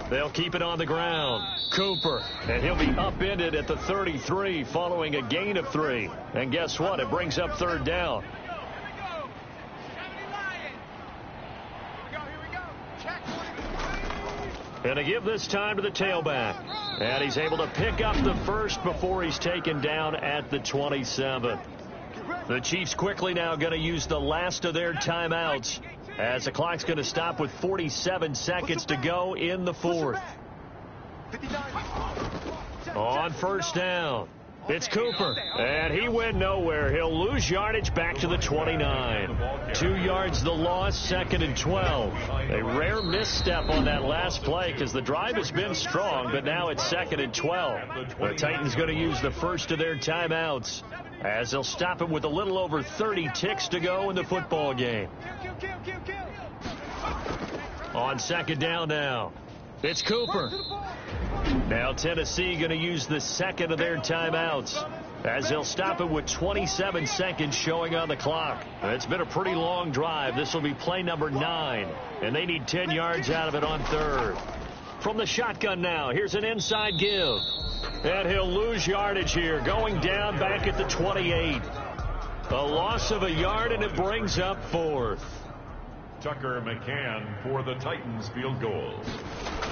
They'll keep it on the ground. Cooper, and he'll be upended at the 33 following a gain of 3. And guess what? It brings up 3rd down. And to give this time to the tailback. And he's able to pick up the 1st before he's taken down at the 27. The Chiefs quickly now going to use the last of their timeouts as the clock's going to stop with 47 seconds to go in the 4th. On 1st down, it's Cooper, and he went nowhere. He'll lose yardage back to the 29. 2 yards the loss, 2nd and 12. A rare misstep on that last play because the drive has been strong, but now it's 2nd and 12. The Titans going to use the 1st of their timeouts as they'll stop it with a little over 30 ticks to go in the football game. On 2nd down now, it's Cooper. Now Tennessee going to use the 2nd of their timeouts as they'll stop it with 27 seconds showing on the clock. It's been a pretty long drive. This will be play number 9, and they need 10 yards out of it on 3rd. From the shotgun now, here's an inside give. And he'll lose yardage here, going down back at the 28. A loss of a yard, and it brings up 4th. Tucker McCann for the Titans field goal.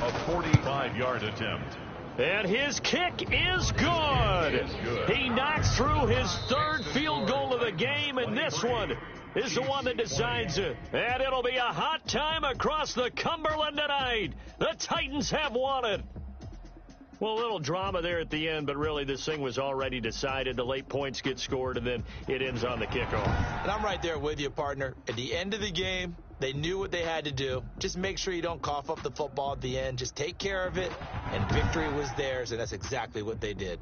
A 45-yard attempt. And his kick is good. He knocks through his 3rd field goal of the game, and this one is the one that decides it. And it'll be a hot time across the Cumberland tonight. The Titans have won it. Well, a little drama there at the end, but really this thing was already decided. The late points get scored, and then it ends on the kickoff. And I'm right there with you, partner. At the end of the game, they knew what they had to do. Just make sure you don't cough up the football at the end. Just take care of it, and victory was theirs, and that's exactly what they did.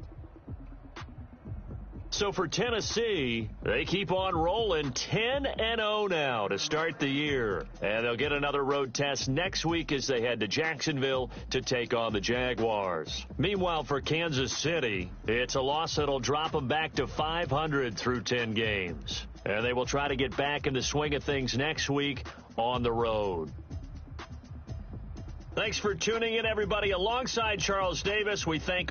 So for Tennessee, they keep on rolling 10-0 now to start the year. And they'll get another road test next week as they head to Jacksonville to take on the Jaguars. Meanwhile, for Kansas City, it's a loss that'll drop them back to 500 through 10 games. And they will try to get back in the swing of things next week on the road. Thanks for tuning in, everybody. Alongside Charles Davis, we thank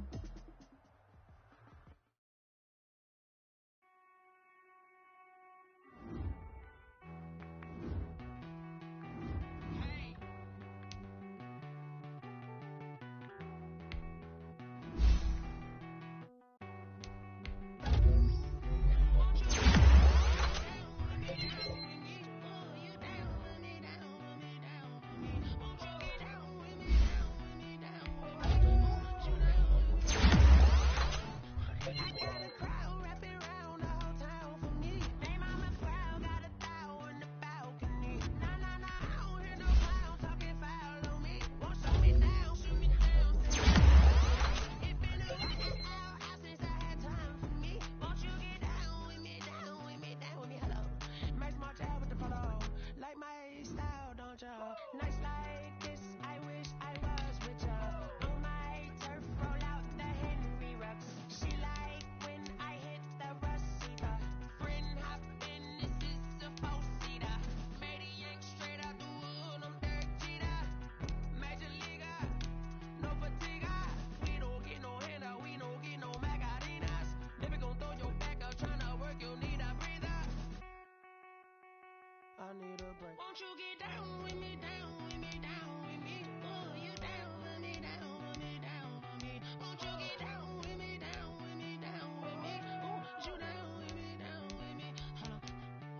Won't you get down with me, down with me, down with me? Oh, you down with me, down with me, down with me. Won't you get down with me, down with me, down with me? Oh, you down with me, down with me.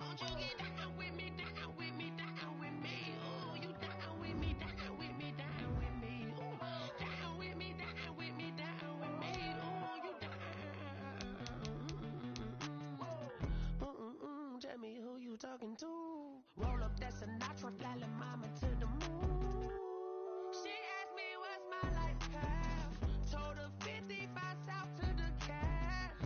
Won't you get down with me, down with me, down with me? Oh, you down with me, down with me, down with me. Oh, down with me, down with me, down with me. Oh, you down. Tell me who you talking to. Roll up that Sinatra, fly la mama to the moon. She asked me what's my life path. Told her 55 south to the cash.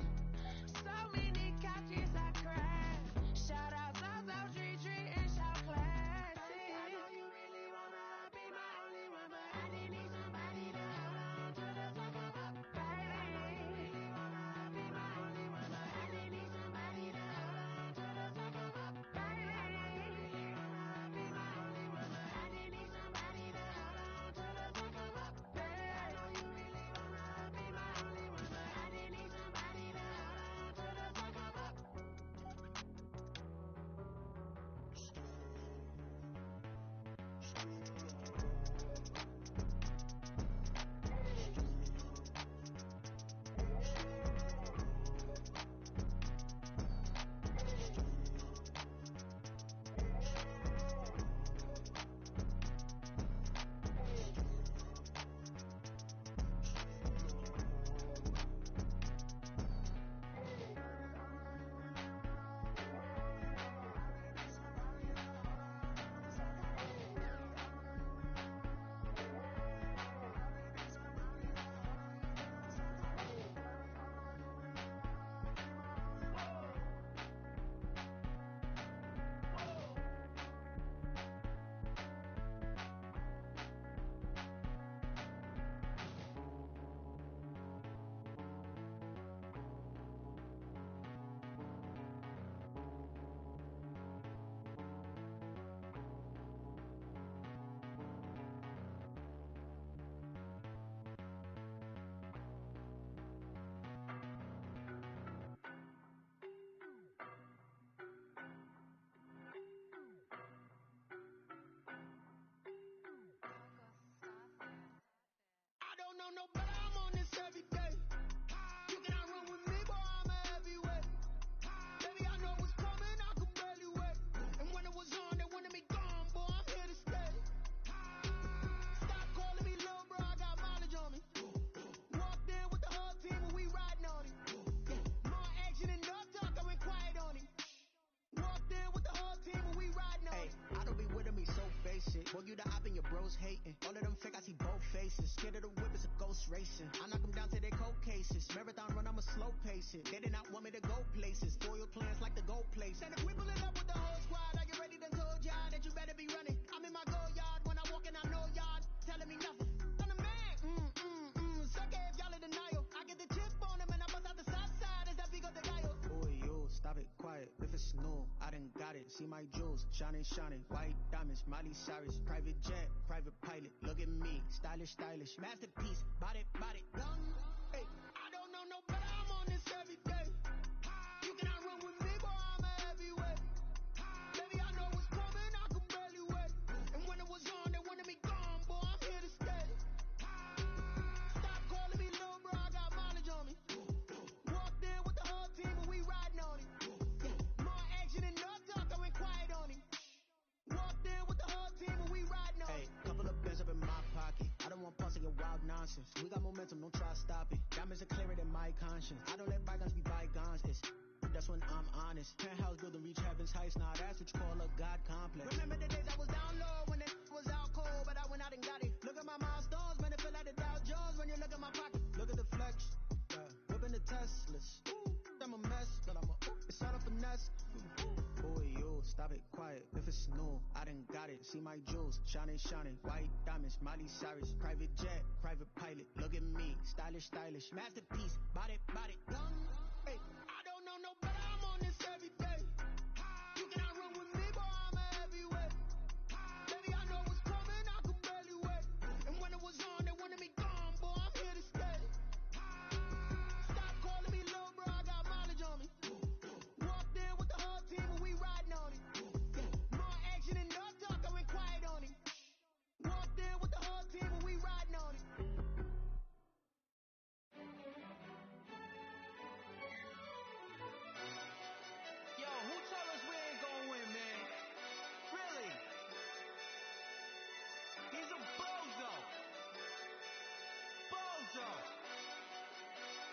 So many couches I crashed. Shout out South Street and shout class. I know you really wanna be my only one, but I didn't need somebody to hold on to the fuck up, baby. I know you really wanna be my only one, but I didn't need somebody to hold on to the fuck up, baby. No, but I'm on this every day. You cannot run with me, boy, I'm a heavyweight. Baby, I know what's coming, I could barely wait. And when it was on, they wanted me gone, boy, I'm here to stay. Stop calling me little bro, I got mileage on me. Walked in with the whole team and we riding on him. More action and no talk, I went quiet on him. Walked in with the whole team and we riding on him. I don't be with him, he so basic. Boy, you the op and your bros hating. All of them fake, I see both faces. Scared of the whip, it's a ghost. ghost racing. I knock them down to their cold cases. Marathon run, I'm a slow pace it. They did not want me to go places. Loyal clans like the gold place. And if we pulling up with the whole squad, I get ready to told y'all that you better be running. I'm in my go yard when I walk in, I know y'all telling me nothing. I'm the man. Suck it if y'all in denial. I get the chip on them and I bust out the south side as that big up the guile. Boy, yo, stop it, quiet. If it's new, I done got it. See my jewels, shining, white diamonds, Miley Cyrus, private jet, private pilot. Look at me, stylish, masterpiece, body, gun. Hey, I don't know no better. I'm on this every day. You cannot run with me, boy. I'm a heavyweight. Baby, I know what's coming. I can barely wait. And when it was on, they wanted me gone, boy. I'm here to stay. Stop calling me little bro. I got mileage on me. Walked in with the whole team and we riding on it. More action and no talk. I went quiet on him. Walked in with the whole team and we riding on it. Hey, couple of bins up in my pocket. I don't want pussy or wild nonsense. We got momentum, don't try to stop it. Diamonds are clearer than my conscience. I don't let bygones be bygones. That's when I'm honest. Penthouse building reach heaven's heights. Now that's what you call a God complex. Remember the days I was down low when it was out cold, but I went out and got it. Look at my milestones, man, it feel like the Dow Jones when you look at my pocket. Look at the flex, whipping the Teslas. I'm a mess, but it's all a finesse. Boy, yo, stop it, quiet. If it's new, I done got it. See my jewels, shining, white diamonds, Miley Cyrus, private jet, private pilot. Look at me, stylish, masterpiece, body, gun. Hey, I don't know no better. I'm on this every day. You cannot run with me, boy. I'm a heavyweight. Baby, I know what's coming. I can barely wait. And when it was on, they wanted me gone, boy. I'm here to stay. Stop calling me little bro. I got mileage on me. Walked in with the whole team and we riding on it. More action and no talk. I went quiet on him. Walked in with the whole team and we riding on it. Yo, who told us we ain't gonna win, man? Really? He's a bozo.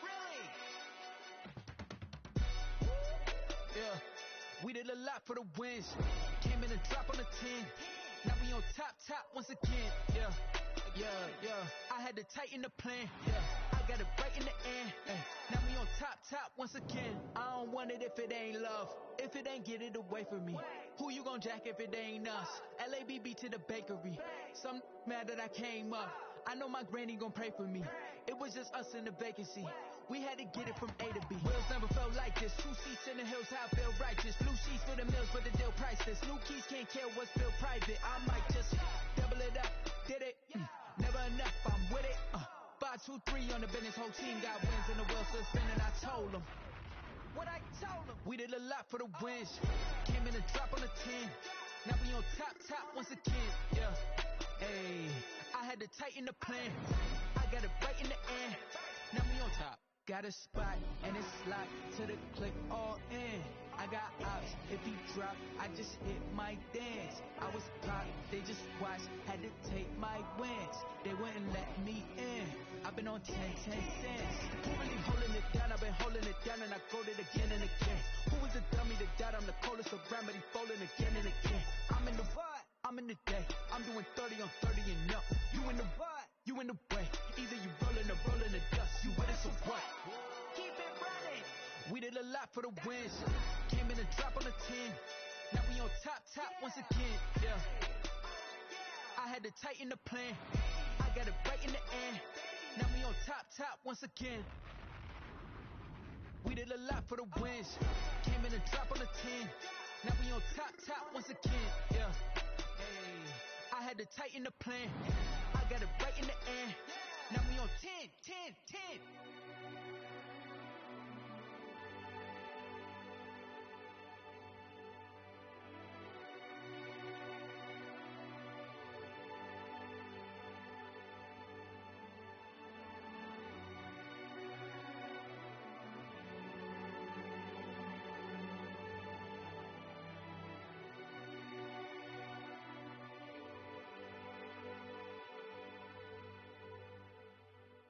Really? Yeah, we did a lot for the wins. Came in and drop on the 10. Now we on top once again. Yeah. I had to tighten the plan. Yeah, I got it right in the end. Now we on top once again. I don't want it if it ain't love. If it ain't, get it away from me. Who you gon' jack if it ain't us? LABB to the bakery. Some mad that I came up. I know my granny gon' pray for me. It was just us in the vacancy. We had to get it from A to B. Wheels never felt like this. 2 seats in the hills, how I feel righteous. Blue sheets for the mills, but the deal priceless. New keys can't kill what's still private. I might just double it up. Did it? Never enough, I'm with it. 5, 2, 3 on the business. Whole team got wins and the wheels still spinning. I told them what I told them. We did a lot for the wins. Came in and drop on the 10. Now we on top once again. Yeah. Hey, I had to tighten the plan. I got it right in the end. Now we on top. Got a spot and it's locked to the click all in. I got ops, if he drop, I just hit my dance. I was popped, they just watched, had to take my wins. They wouldn't let me in. I've been on 10 cents. Who really holding it down? I've been holding it down and I go it again and again. Who was the dummy that died? I'm the coldest around, but he folding again and again. I'm in the what? I'm in the day. I'm doing 30 on 30 and up. You in the what? You in the way. Either you rolling or rolling the dust. You with us or what? Keep it running. We did a lot for the wins. Came in and drop on the 10. Now we on top once again. Yeah. I had to tighten the plan. I got it right in the end. Now we on top once again. We did a lot for the wins. Came in and drop on the 10. Now we on top once again. Yeah. Hey, I had to tighten the plan. I got it right in the end. Now we on 10.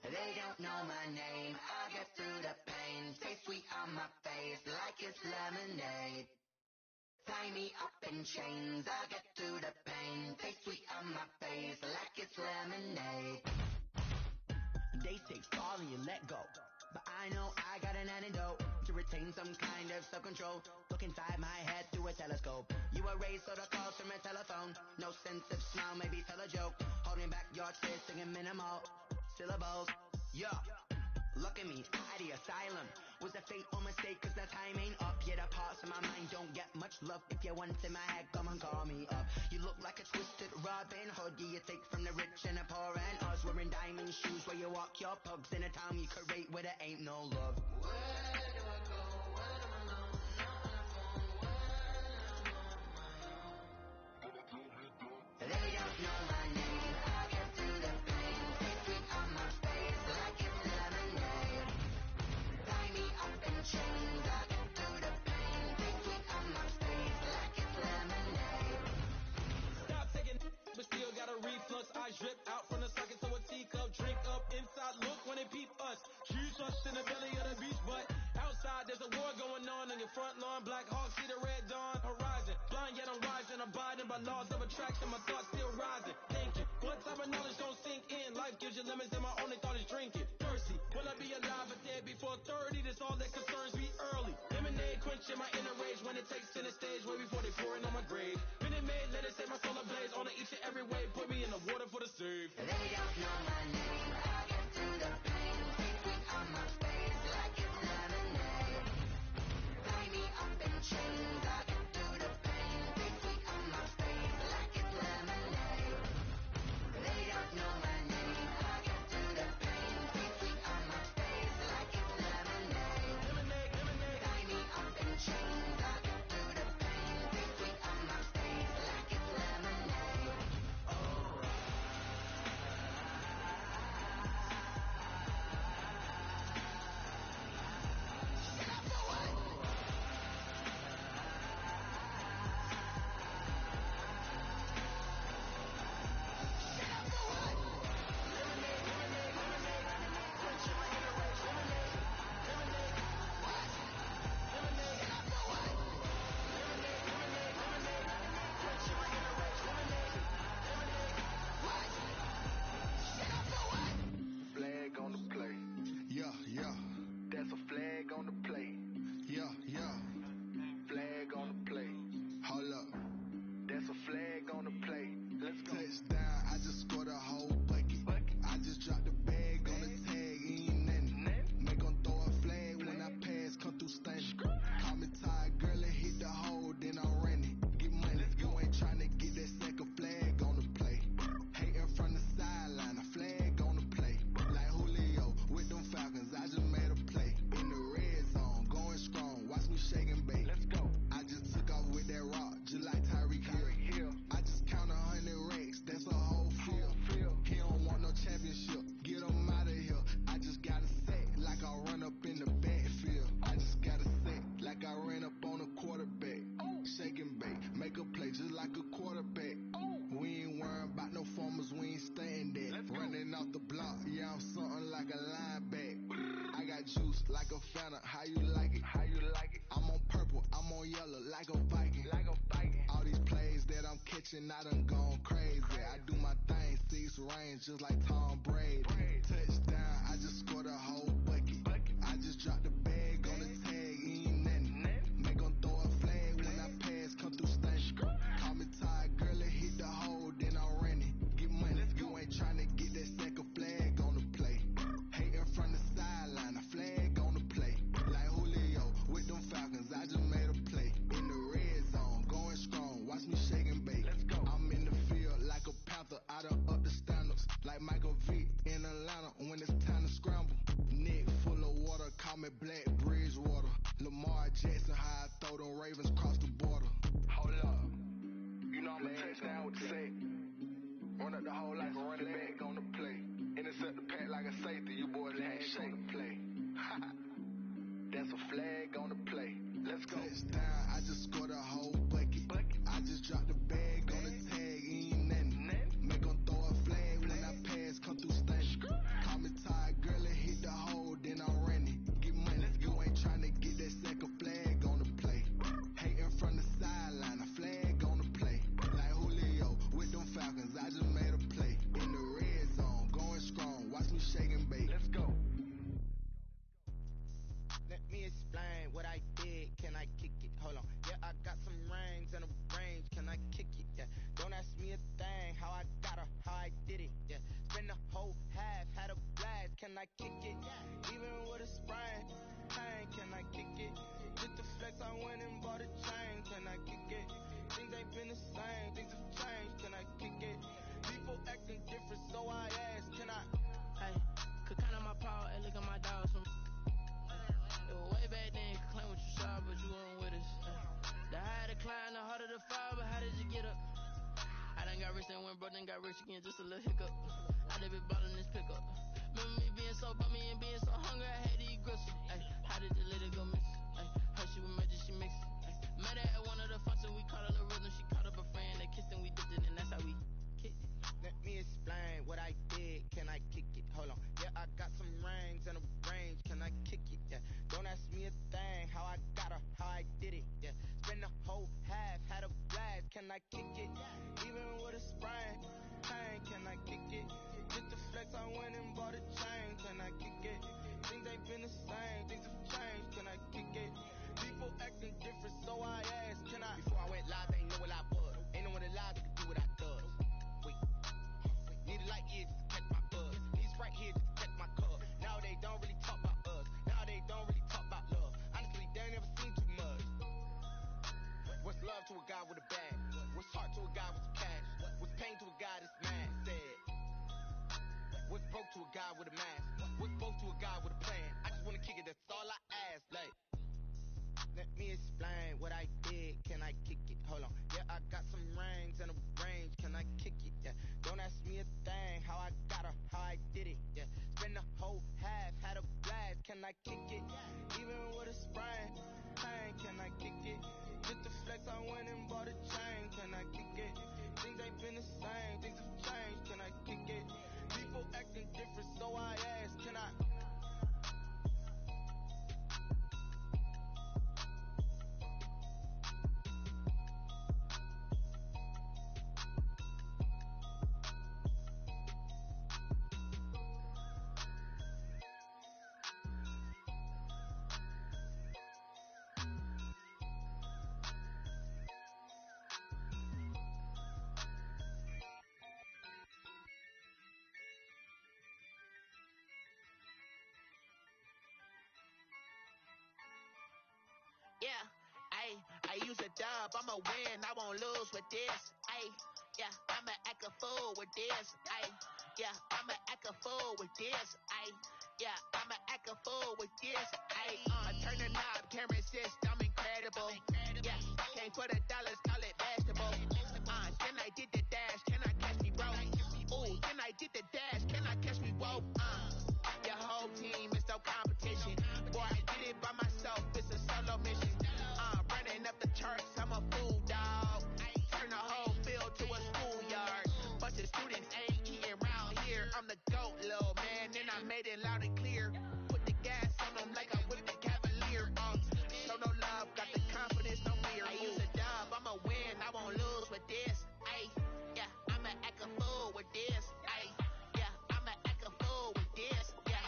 They don't know my name, I get through the pain. Taste sweet on my face like it's lemonade. Tie me up in chains, I get through the pain. Taste sweet on my face like it's lemonade. Mistakes take fall and you let go. But I know I got an antidote to retain some kind of self-control. Look inside my head through a telescope. You erase all the calls from a telephone. No sense of smile, maybe tell a joke. Holding back your tears, singing minimal syllables. Yeah. Look at me, at the asylum. Was a fate or mistake, cause the time ain't up. Yet the parts of my mind don't get much love. If you want in my head, come and call me up. You look like a twisted Robin Hood. Yeah, you take from the rich and the poor and us. Wearing diamond shoes where you walk your pugs. In a town you create where there ain't no love. Where do I go? When I'm alone? Not on the phone, when I'm on my own. They don't know my name. I get to the pain. Sweet on my face like it's lemonade. Tie me up in chains. I get to the pain. Sweet on my face like it's lemonade. Stop taking, but still got a reflux. Eyes drip out from the socket to a teacup. Drink up inside, look when they peep us. Choose us in the belly of the beach, but outside there's a war going on your front lawn. Black Hawk see the red dawn horizon. Blind yet I'm rising, abiding by laws of attraction. My thoughts still rising. Thinking, what type of knowledge don't sink in? Life gives you lemons and my only thought is drinking. Thirsty, will I be alive or dead before 30? That's all that concerns me early. Lemonade quenching my inner rage when it takes center stage way before they pouring on my grave. Minute Maid, let it set my soul ablaze. On each and every way, put me in the water for the save. They don't know my name. I get to the pain. Sweet on my face like it's lemonade. Tie me up in chains. I get to the pain. Sweet on my face like it's lemonade. They don't know my name. I get to the pain. Sweet on my face like it's lemonade. Lemonade, lemonade. Tie me up in chains. I get to the pain. Sweet on my face like it's lemonade. Flag on the play. Yeah, yeah. That's a flag on the play. Yeah, yeah. Flag on the play. Hold up. That's a flag on the play. Let's go. Touchdown, I just scored a whole bucket. I just dropped the bag on the tag, ain't nothing. Make 'em throw a flag when I pass, come through stunning. Call me tired, girl, and hit the hole, then I'm running. Get money, you ain't tryna get that second flag on the play. Hating from the sideline, a flag on the play. Like Julio with them Falcons, I just made a play. In the red zone, going strong, watch me shake and bake. Let's go. I just took off with that rock, just like Tyreek Hill. I just count 100 racks, that's a whole field. He don't want no championship, get him out of here. I just got a sack, like I run up in the backfield. I just got a sack, like I ran up on a quarterback. Shake and bake, make a play just like a quarterback. We ain't worrying about no formers, we ain't staying there. Running off the block, yeah, I'm something like a lineback. I got juice like a Fanta, how you like it? How you like it? I'm on purple, I'm on yellow, like a Viking. Like a Viking. All these plays that I'm catching, I done gone crazy. I do my thing, 6 range, just like Tom Brady. Touchdown, I just scored a whole bucket. I just dropped the bag on the tag, ain't nothing. Make 'em throw a flag when I pass, come through stunning. Call me tired, girl, and hit the hole, then I'm running. Get money, you ain't tryna get that second flag on the play. Hating from the sideline, a flag on the play. Like Julio with them Falcons, I just made a play. In the red zone, going strong, watch me shake and bake. Let's go. I'm in the field like a Panther, I done up the standards. Like Michael Vick in Atlanta when it's time to scramble. Neck full of water, call me Black Bridgewater. Lamar Jackson, how I throw them Ravens cross the border. Hold up. You know I'm a touchdown with the sack. Run up the whole like a running back on the play. Intercept the pack like a safety, you boys can't shake the play. That's a flag on the play. Let's go. Touchdown, I just scored a whole bucket. I just dropped the bag on the tag, ain't nothing. Make 'em throw a flag when I pass, come through stunning. Call me tired, girl, and hit the hole, then I'm running. Get money, you ain't tryna get that second flag on the play. Hating from the sideline, a flag on the play. Like Julio with them Falcons, I just made a play. In the red zone, going strong, watch me shake and bake. can I kick it? Even with a sprain, pain, can I kick it? With the flex, I went and bought a chain, can I kick it? Things ain't been the same, things have changed, can I kick it? People acting different, so I ask, can I? Hey, could count on my power, hey, look at my dogs. It was way back then, could claim what you saw, but you weren't with us. The higher the climb, the harder the fall, but how did you get up? I done got rich and went broke, then got rich again, just a little hiccup. I done been ballin' this pickup. Remember me being so bummy and being so hungry, I had to eat gristle. Ay, how did the little go miss? Ay, her she was magic, she mixed. Met her at one of the functions, we caught her the rhythm, she caught up a friend, they kissed and we dipped it, and that's how we kicked it. Let me explain what I did, can I kick it? Hold on, yeah, I got some rings and a range, can I kick it? Yeah, don't ask me a thing, how I got her, how I did it. Yeah, spend the whole half, had a blast, can I kick it? Even with a sprain, pain, can I kick it? Get the flex, I went and bought a chain, can I kick it? Things ain't been the same, things have changed, can I kick it? People acting different, so I asked, can I? Before I went live, they ain't know what I was. Ain't no one alive that could do what I does. Wait, need a light year just to catch my buzz. These right here just to catch my cub. Now they don't really talk about us. Now they don't really talk about love. Honestly, they ain't never seen too much. What's love to a guy with a bag? What's heart to a guy with some cash? What's pain to a guy that's mad? Said. What's broke to a guy with a mask? What's both to a guy with a plan? I just wanna kick it, that's all I ask. Like, let me explain what I did, can I kick it? Hold on, yeah, I got some rings and a range, can I kick it? Yeah, don't ask me a thing, how I got her, how I did it. Yeah, spend the whole half, had a blast, can I kick it? Even with a sprain, pain, can I kick it? Get the flex, I went and bought a chain, can I kick it? Things ain't been the same, things have changed, can I kick it? People acting different, so I ask, can I? Yeah, I use a dub, I'ma win, I won't lose with this. Yeah, I'ma act a fool with this. Yeah, I'ma act a fool with this. Yeah, I'ma act a fool with this. Turn the knob, camera assist, I'm incredible. Yeah, came for the dollars, call it vegetable. Then I did the dash, can I catch me, bro? Ooh, then I did the dash, can I catch me, whoa? Your whole team is no competition. Boy, I did it by myself, it's a solo mission. Running up the charts, I'm a fool, dog. Turn the whole field to a schoolyard. Bunch of students ain't eating round here. I'm the GOAT, little man, and I made it loud and clear. Put the gas on them like I whipped the Cavalier. Show no love, got the confidence, no fear. I use a dub, I'ma win, I won't lose with this. Yeah, I'ma act a fool with this. Yeah, I'ma act a fool with this. Yeah,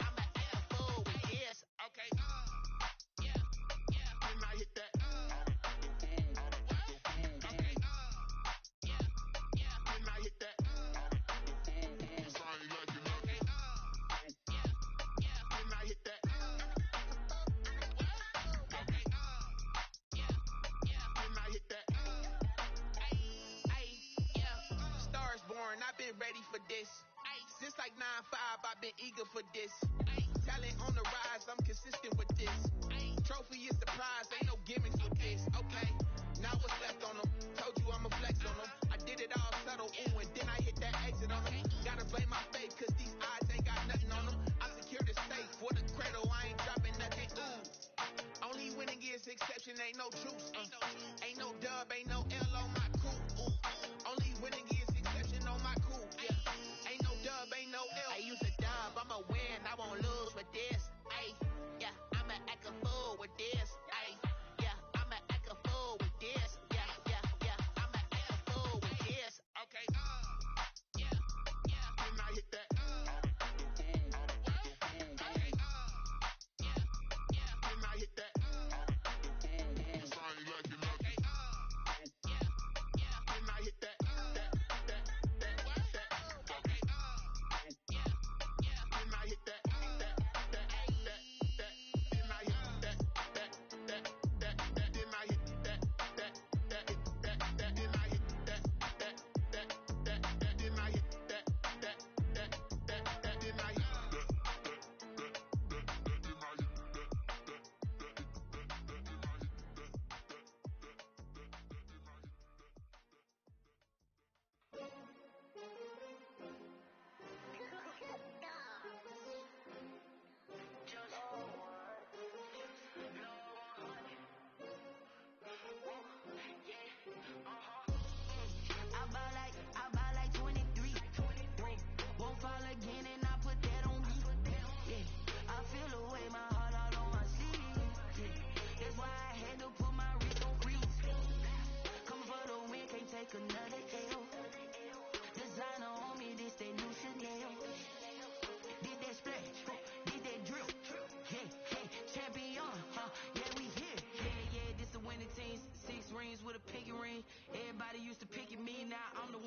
I'ma act a fool with this. Okay. Can I hit that? Can I hit that? Can I hit that? Can I hit that? Stars born, I've been ready for this. Since like 9-5, I've been eager for this. Talent on the rise, I'm consistent with this. Trophy is the prize, ain't no gimmicks with this. Okay, now what's left on them? Told you I'ma flex on them. I did it all subtle, ooh, and then I hit that exit on them. Gotta blame my faith, cause these odds ain't got nothing on them. I secure the safe for the cradle, I ain't dropping nothing, ooh. Only winning is exception, ain't no truce. Ain't no dub, ain't no L on my crew, ooh. Only winning is exception on my crew, yeah. Ain't no dub, ain't no L. I use a dub, I'ma win, I won't lose with this. Yeah, I'ma act a fool with this. Yeah, I'ma act a fool with this. Yeah, I'ma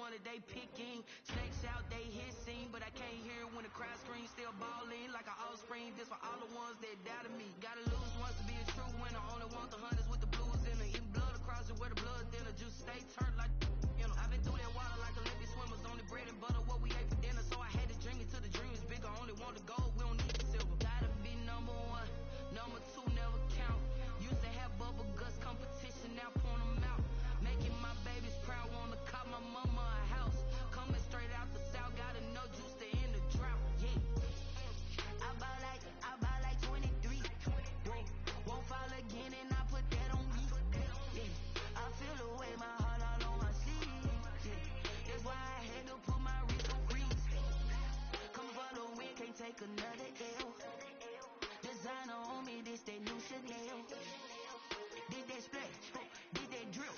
one that they picking. Snakes out, they hissing, but I can't hear when the crowd screams. Still balling like an offspring. This for all the ones that doubted me. Gotta lose once to be a true winner. Only want the hunters with the blues in it. Eating blood across it where the blood thinner. Juice stay turned like, you know. I've been through that water like Olympic swimmers. Only bread and butter what we ate for dinner. So I had to dream it till the dream is bigger. Only want the gold, we don't need the silver. Gotta be number one. Number two never count. Used to have bubble guts competition, now point them out. Making my babies proud, wanna cop my mama a house. Coming straight out the south, gotta know juice to end the drought. Yeah. I buy like 23. Won't fall again and I put that on me. Yeah. I feel the way my heart all on my sleeve. Yeah. That's why I had to put my wrist on freeze. Come for the win, can't take another L. Designer on me, this that new Chanel. Did that splash, did that drill.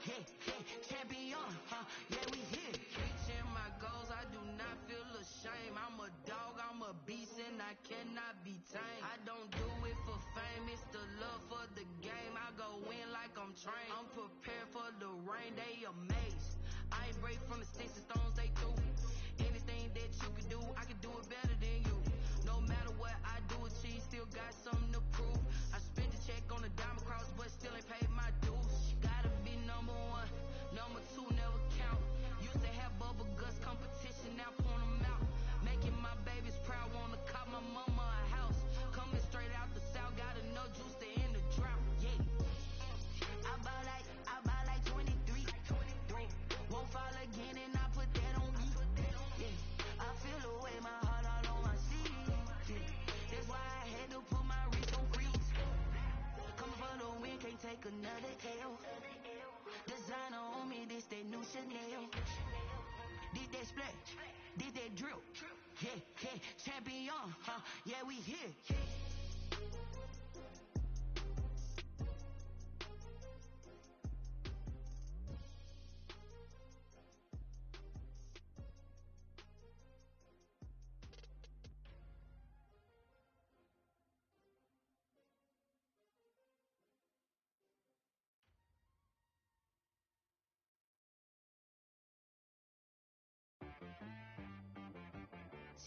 Yeah, yeah, champion, yeah, we here. Reaching my goals, I do not feel ashamed. I'm a dog, I'm a beast, and I cannot be tamed. I don't do it for fame, it's the love for the game. I go in like I'm trained. I'm prepared for the rain, they amazed. I ain't break from the sticks and stones they threw. Anything that you can do, I can do it better than you. No matter what I do, achieve, still got something to prove. I spent the check on the diamond cross, but still ain't paid my dues. Gotta be number one, number two never count. Used to have bubble guts competition, now point them out. Making my babies proud, wanna cop my mama a house. Coming straight out the south, gotta know juice to end the drought. Yeah. I buy like 23. Won't fall again and I put that on me. Yeah. I feel the way my heart all on my sleeve. Yeah. That's why I had to put my wrist on freeze. Coming for the win, can't take another L. Designer on me, this that new Chanel. Did that splash, did that drill. Yeah, yeah, champion, yeah, we here.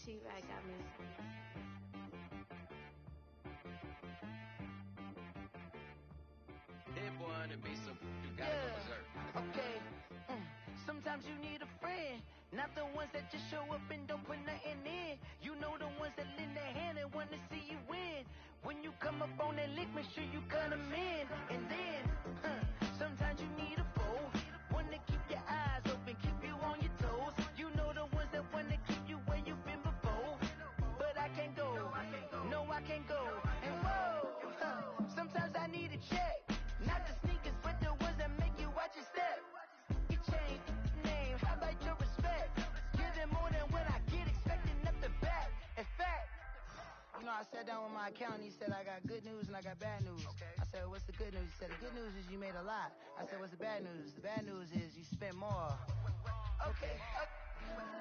T-Rack got me. That boy on the beat, so you gotta go berserk. Okay. Sometimes you need a friend, not the ones that just show up and don't put nothing in. You know the ones that lend a hand and want to see you win. When you come up on that lick, make sure you cut them in. And then, sometimes you need a foe, one to keep your eyes open, keep you on your toes. You know the ones that want to keep you where you've been before. But I can't go, no I can't go. And whoa, sometimes I need a check, not the sneakers but the ones that make you watch your step. You change name, how about your respect? Give them more than what I get, expecting nothing back. In fact, You know, I sat down with my accountant. He said, I got good news and I got bad news. Okay. I said, what's the good news? He said, the good news is you made a lot. I said, what's the bad news? The bad news is you spent more. okay.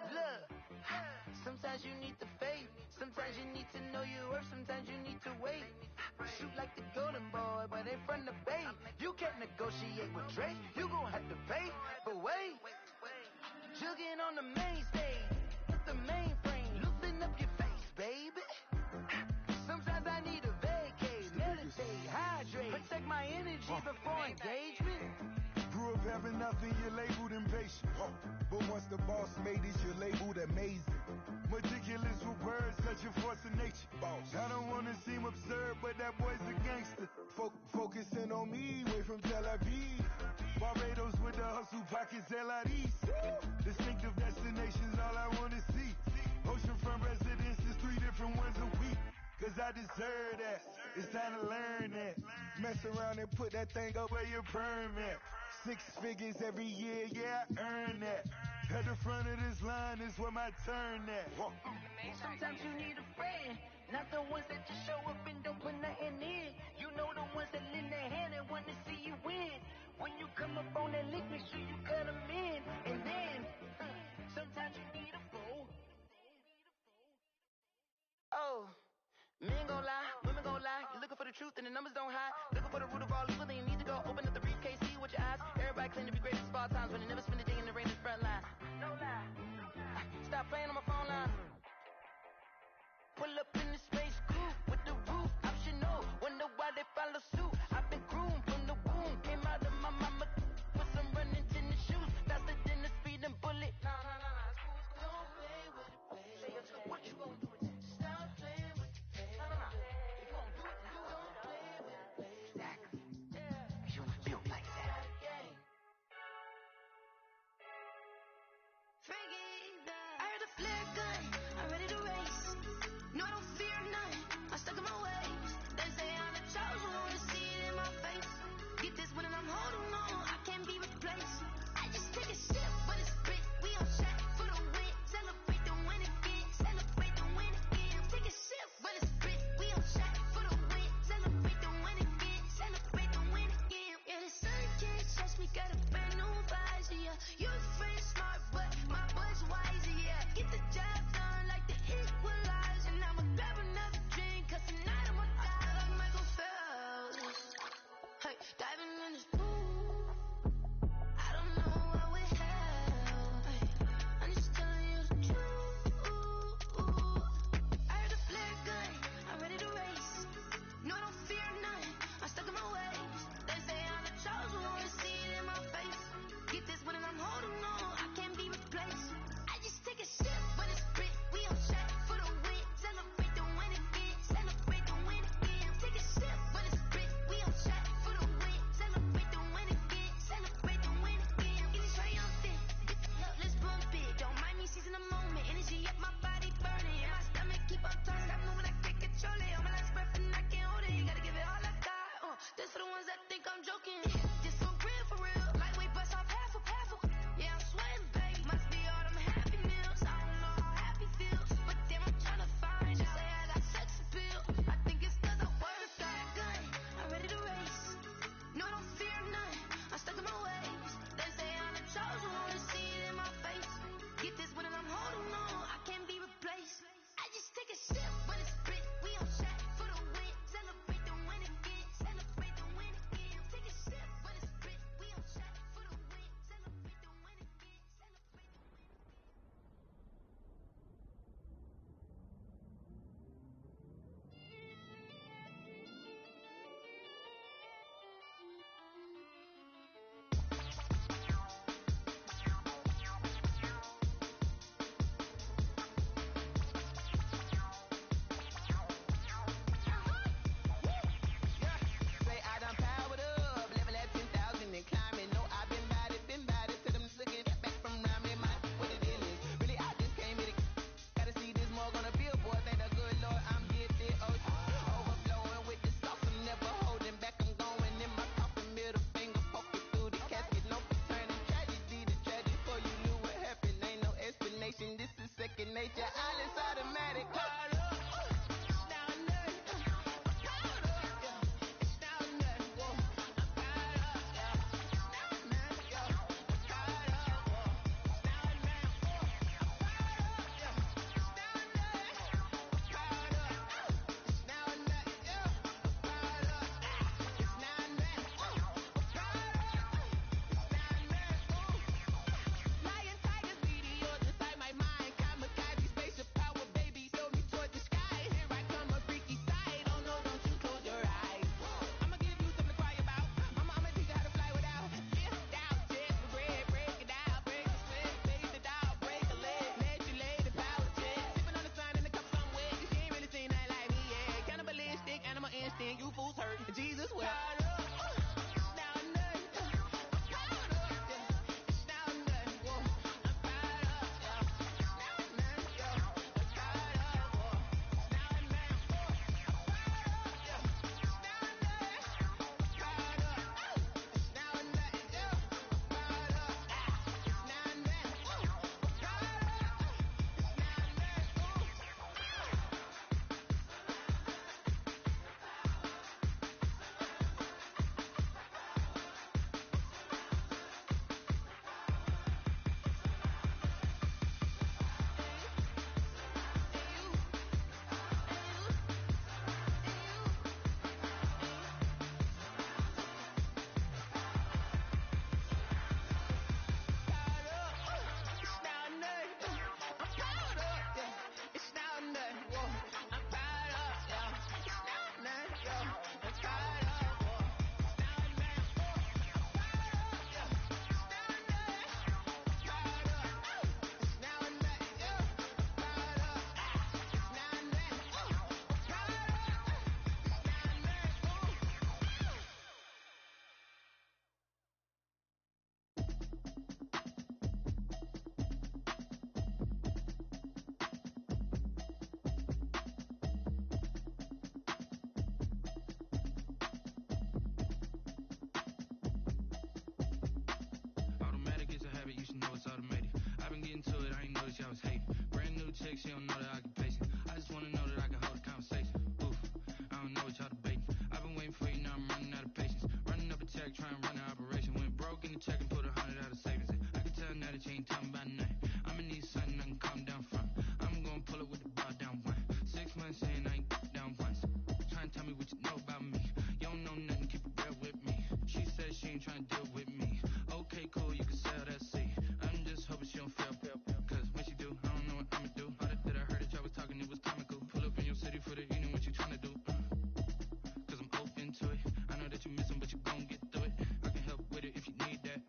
Look, sometimes you need the faith, sometimes you need to know your worth, sometimes you need to wait. Shoot like the golden boy, but in front of Bay. You can't negotiate with Drake, you gon' have to pay. But wait, jugging on the main stage, with the mainframe, loosen up your face, baby. Sometimes I need a vacate, meditate, hydrate, protect my energy before engagement. Grew up having nothing, you're labeled impatient. But once the boss made it, you're labeled amazing. Meticulous with words, such a force of nature. I don't wanna seem absurd, but that boy's a gangster. Focusing on me, way from Tel Aviv. Barbados with the hustle pockets, LIDs. Distinctive destinations, all I wanna see. Oceanfront residences, 3 different ones a week. Cause I deserve that, it's time to learn that. Mess around and put that thing up where your permit. 6 figures every year, yeah, I earn that. At the front of this line is where my turn at. Sometimes you need a friend, not the ones that just show up and don't put nothing in. You know the ones that lend their hand and want to see you win. When you come up on that lick, make sure you cut them in. And then, sometimes you need a fool. Oh. Men gon' lie, women gon' lie. You're looking for the truth and the numbers don't hide. Looking for the root of all evil, then you need to go open up the briefcase, see with your eyes. Everybody claim to be great at small times, but they never spend a day in the rain in the front line. stop playing on my phone line. Pull up in the space coupe with the roof optional. Wonder why they follow suit. I've been groomed from the womb. Came out of my mama with some running tennis shoes. Faster than the speeding bullet. No. Don't play with it, baby. What you gonna do with it? Stop playing with it, baby. No. You gonna do it, you don't play with it, baby. Exactly. Yeah. You feel like that. I heard a flare gun, I'm ready to race. No, I don't fear none, I'm stuck in my ways. They say I'm the chosen one, see it in my face. Get this one and I'm holding on, I can't be replaced. I just take a sip, but it's spit. We on track for the win, celebrate the win again, celebrate the win again. Take a sip, but it's spit. We on track for the win, celebrate the win again, celebrate the win again. Yeah, the sun can't touch me, got a brand new visor. Yeah, you're friend smart, but my boy's wiser. Yeah, get the job done like the equalizer. Now I'ma grab another drink, 'cause tonight I'ma die like Michael Phelps. Hey, diving in this pool, I don't know what we have. Hey, I'm just telling you the truth. I heard a flare gun, I'm ready to race. No, I don't fear none, I'm stuck in my ways. They say I'm the chosen one, see it in my face. Get this one and I'm holding on, I can't be replaced. I just take a sip, but it's spit. We on track for the win, celebrate the win again, celebrate the win again. Take a sip, but it's spit. We on track for the win, celebrate the win again, celebrate the win again. It's triumphant, let's bump it. Don't mind me seizing the moment, energy up my body burning, and my stomach keep on turning. I know when I can't control it, on my last breath and I can't hold it. You gotta give it all I got. This for the ones that think I'm joking. This for real. Lightweight bust off half a. Yeah, I'm sweating, babe. Must be all them happy meals. I don't know how happy feels, but damn, I'm tryna find out. Say I got sex appeal. I think it's 'cause I work that gun. I'm ready to race. No, I don't fear none. I'm stuck in my ways. They say I'm the chosen one, see it in my face. Get this one and I'm holding on, I can't be replaced. I just take a sip, but it's spit. We on track for the win, celebrate the win again, celebrate the win again. Take a sip, but it's spit. We on track for the win, celebrate the win again, celebrate the win again. Say I done powered up, level at 10,000 and climbing. No, I've been bad it to them looking back from around me. My what the deal is, really I just came here to gotta see this more on a billboard. Thank the good Lord I'm gifted. Overflowing with the sauce, I'm never holding back. I'm going in my coffin, middle finger poking through the casket. No returning tragedy, the tragic for you knew what happened. Ain't no explanation, this is second nature. All is automatic. Call up. Lion, tigers, meteors inside my mind. Kamikaze spaceship she don't know that I can pace it. I just wanna know that I can hold a conversation. Oof, I don't know what y'all debating. I've been waiting for you, now I'm running out of patience. Running up a check, trying to run an operation. Went broke in the check and put 100 out of savings. I can tell now that you ain't talking about nothing. I'ma need something I can calm down from. I'm gonna pull it with the bar down one. 6 months in, I ain't down once. Trying to tell me what you know about me. You don't know nothing, keep it real with me. She said she ain't trying to deal with me. Okay, cool, you can sell that seed. I'm just hoping she don't fail. Cause when she do, I don't know what I'ma do. All that I heard that y'all was talking, it was comical. Pull up in your city for the evening, what you trying to do? Cause I'm open to it. I know that you miss him, but you gon' get through it. I can help with it if you need that.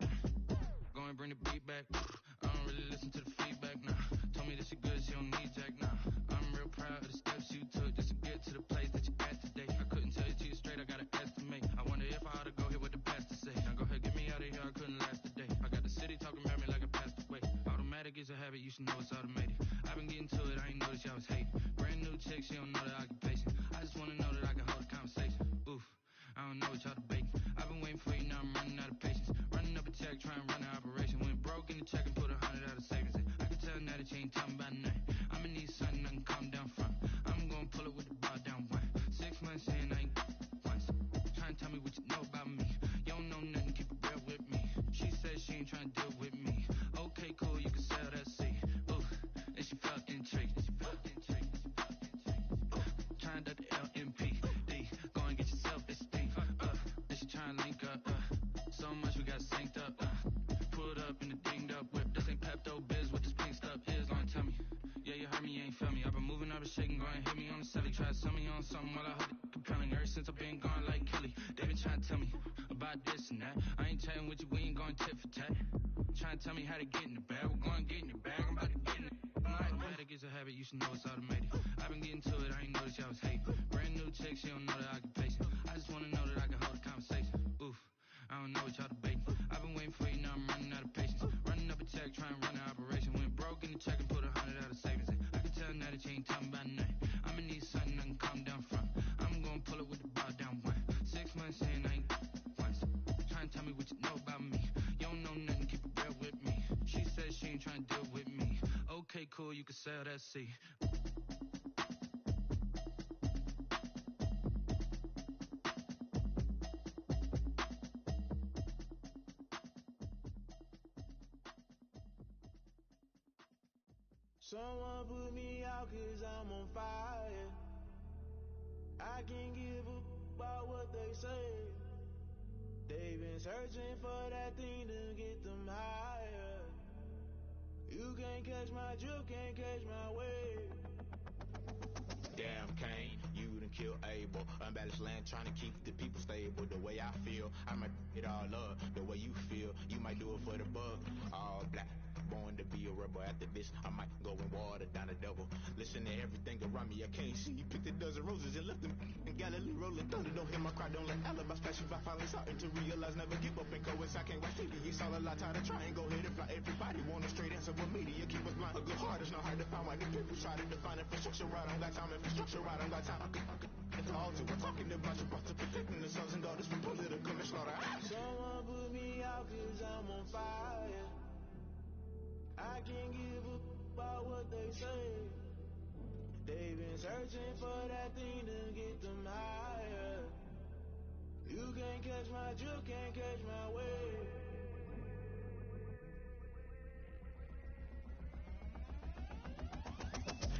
Go and bring the beat back. I don't really listen to the feedback, nah. Told me that she good, she don't need Jack, nah. I'm real proud of the steps you took just to get to the place that you at today. I couldn't tell you to you straight, I gotta estimate. I wonder if I ought to go here with the pastor say. Now go ahead, get me out of here, I couldn't last a day. I got the city talking about me like I passed away. Automatic is a habit, you should know it's automated. I've been getting to it, I ain't noticed y'all was hating. Brand new chick, she don't know that I can pace it. I just wanna know that I can hold a conversation. Oof, I don't know what y'all debating. I've been waiting for you, now I'm running out of patience. Running up a check, trying to run an operation. Went broke in the check and put 100 out of savings. I can tell now that you ain't talking about nothing. I'ma need something I can calm down from. I'm gonna pull it with the bar down one. 6 months in, I ain't once. Trying to tell me what you know about me. You don't know nothing, keep it real with me. She said she ain't trying to deal with me. Okay, cool, you can sell that seed. Ooh, and she felt intrigued. Trying to the LMPD. Go and get your self-esteem. And she trying to link up. So much we got synced up. Pulled up in the dinged up whip. This ain't Pepto-Biz, what this pink stuff is. Long tell me. Yeah, you heard me, you ain't feel me. I've been moving, I've been shaking, go and hit me on the celly. Try to sell me on something while I hold it compelling. Ever since I've been gone like Kelly, they been trying to tell me about this and that. I ain't chatting with you, we ain't going tit for tat. Trying to tell me how to get in the bag. We're going to get in the bag, I'm about to get in it. Automatic is a habit, you should know it's automated. I've been getting to it, I ain't noticed y'all was hating. Brand new chick, she don't know that I can pace it. I just wanna know that I can hold a conversation. Oof, I don't know what y'all debating. I've been waiting for you, now I'm running out of patience. Running up a check, trying to run an operation. Went broke in the check and put 100 out of savings. I can tell now that you ain't talking about nothing. I'ma need something I can calm down from. I'm gonna pull it with the bar down one. 6 months in, I ain't once. Trying to tell me what you know about me. You don't know nothing, keep it real with me. She said she ain't trying to deal with me. Okay, cool, you can sell that seed. Someone put me out 'cause I'm on fire. I can't give a about what they say. They've been searching for that thing to get them higher. You can't catch my drift, can't catch my wave. Damn Kane, you done killed Abel. Unbalanced land trying to keep the people stable. The way I feel, I might it all up. The way you feel, you might do it for the buck. All black, born to be a rebel. After this, I might go and water down the devil. Listen to everything around me, I can't see. Picked a dozen roses and left them in Galilee rolling thunder. Don't hear my cry, don't let alibis pass you by. Finally starting to realize, never give up and coincide. Can't write figure, it's all a lot. Time to try and go ahead and fly. Everybody want a straight answer with media, keep us blind. A good heart is not hard to find. Why the people try to define infrastructure right? I don't got time, infrastructure right, I don't got time. It's all to we're talking about you, about to protecting the sons and daughters from political manslaughter. Someone put me out 'cause I'm on fire. I can't give a about what they say. They've been searching for that thing to get them higher. You can't catch my drift, can't catch my wave.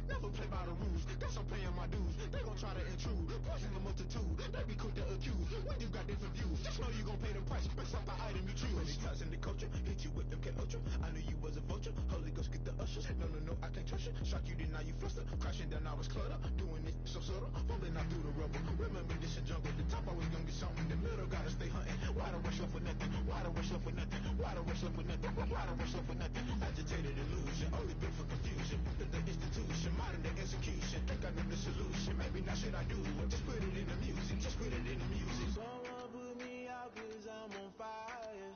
Never play by the rules, guess I'm paying my dues. They gon' try to intrude, poison the multitude. They be quick to accuse, when you got different views. Just know you gon' pay the price, based off the item you choose. Many ties in the culture, hit you with them K Ultra. I knew you was a vulture, Holy Ghost get the ushers. No, I can't trust you. Shock you, then now you fluster. Crashing down, I was cluttered. Doing it so subtle, falling out through the rubble. Remember this a jungle, the top I was gonna get something. The middle gotta stay hunting. Why the rush left for nothing? Why the rush left for nothing? Why the rush left for nothing? Why the rush left for nothing? Agitated illusion, only built for confusion. The institution, modern day execution. Think I know the solution, maybe not should I do it. Just put it in the music, just put it in the music. Someone put me out 'cause I'm on fire.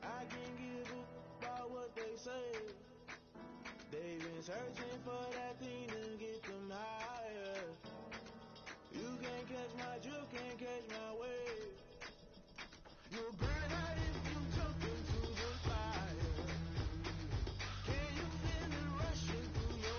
I can't give a about what they say. They've been searching for that thing to get them higher. You can't catch my drift, can't catch my wave. You'll burn out if you jump into the fire. Can you feel it rushing through your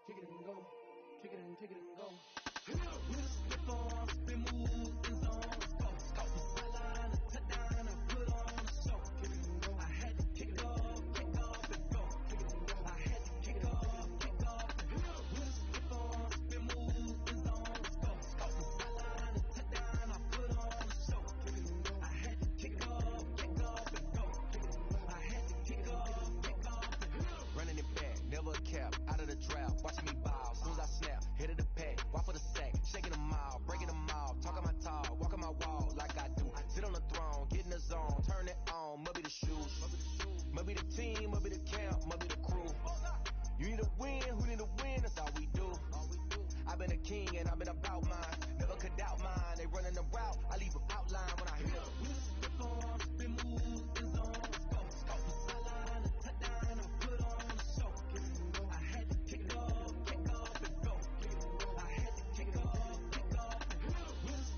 kick it and go. Kick it and go. Slip on, spin, move, and zone. Go. Sideline, touchdown, and put on a show. Kick it and go. I had to kick it off and go. Kick it and go. I had to kick it off and go. Slip on, spin, move, and zone. Go. Sideline, touchdown, I put on a show. Kick it and go. I had to kick it off and go. I had to kick it off and go. Running it back, never a cap, out of the drought, watching me ball, soon as I snap, head of the pack, walk for the sack, shaking them all, breaking them all, talking my talk, walking my wall like I do, sit on the throne, get in the zone, turn it on, must be the shoes, must be the team, must be the camp, must be the crew, you need to win, who need to win, that's all we do, I've been a king and I've been about mine, never could doubt mine, they running the route, I leave an outline when I hit them. Slip on, spin, move, and zone, go, sideline, touchdown, I put on a show. I had to kick it off and go. I had to kick it off and go.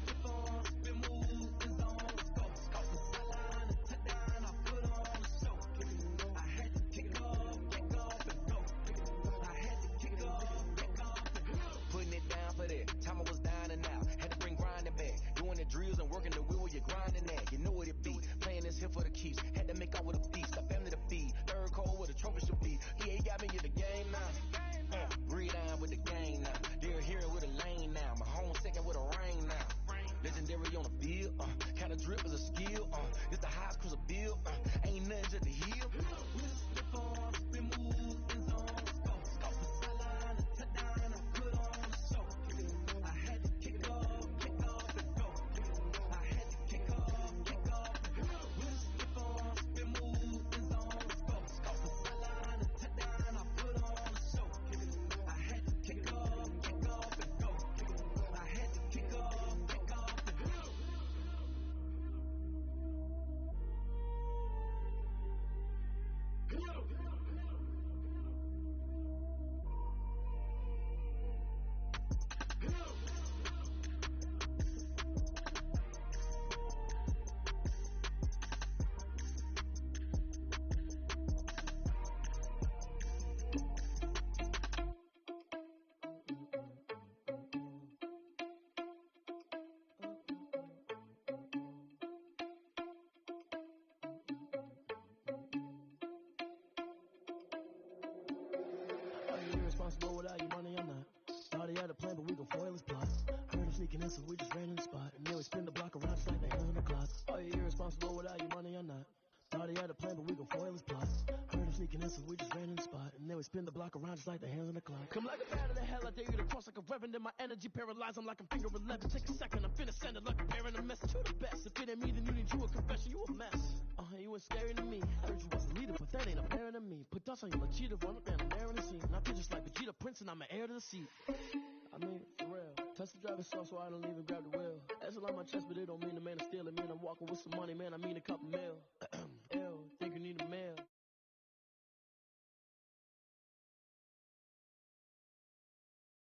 Slip on, spin, move, and zone, go, sideline, touchdown, I put on a show. I had to kick it off and go. I had to kick it off and go. Putting it down for that, time I was down and out, had to bring grinding back, doing the drills and working the wheel where you're grinding at, you know what it be, playing this here for the keeps, had to make out with a feast, a family to feed, third cold where the trophy should be, EA got me in the game now, breathe down with the game now, they're here with a lane now, my home second with a ring now, legendary on the field, kind of drip is a skill, it's the highest cruiser bill, ain't nothing just the heel. Slip on, spin, move, and zone, go, sideline, touchdown, I put on a show. I had to kick it off and go. I had to kick it off and go. Slip on, spin, move, and zone, go, sideline, touchdown, I put on a show. I had to kick it off and go. I had to kick it off and go. Are you irresponsible without your money or not? Thought he had a plan, but we gon' foil his plot. Heard him sneaking in, so we just ran in the spot. And then we spin the block around just like the hand on the clock. Are you irresponsible without your money or not? Thought he had a plan, but we gon' foil his plot. Heard him sneaking in, so we just ran in the spot. And then we spin the block around just like the hands on the clock. Come like a bat of the hell, I dare you to cross like a reverend. In my energy paralyzed, I'm like I'm finger 11. Take a second, I'm finna send it like a parent a message. You the best. If it ain't me, then you need you a confession. You a mess. You was scary to me. Heard you was a leader, but that ain't apparent to me. Put dust on you like cheetah, run up and I'm airing the scene. And I feel just like Vegeta Prince and I'm an heir to the seat. I mean, for real. Touch the driver's soft so I don't even grab the wheel. That's on my chest, but it don't mean the man is stealing. Man, I'm walking with some money, man, I mean a couple mil. Ew, think you need a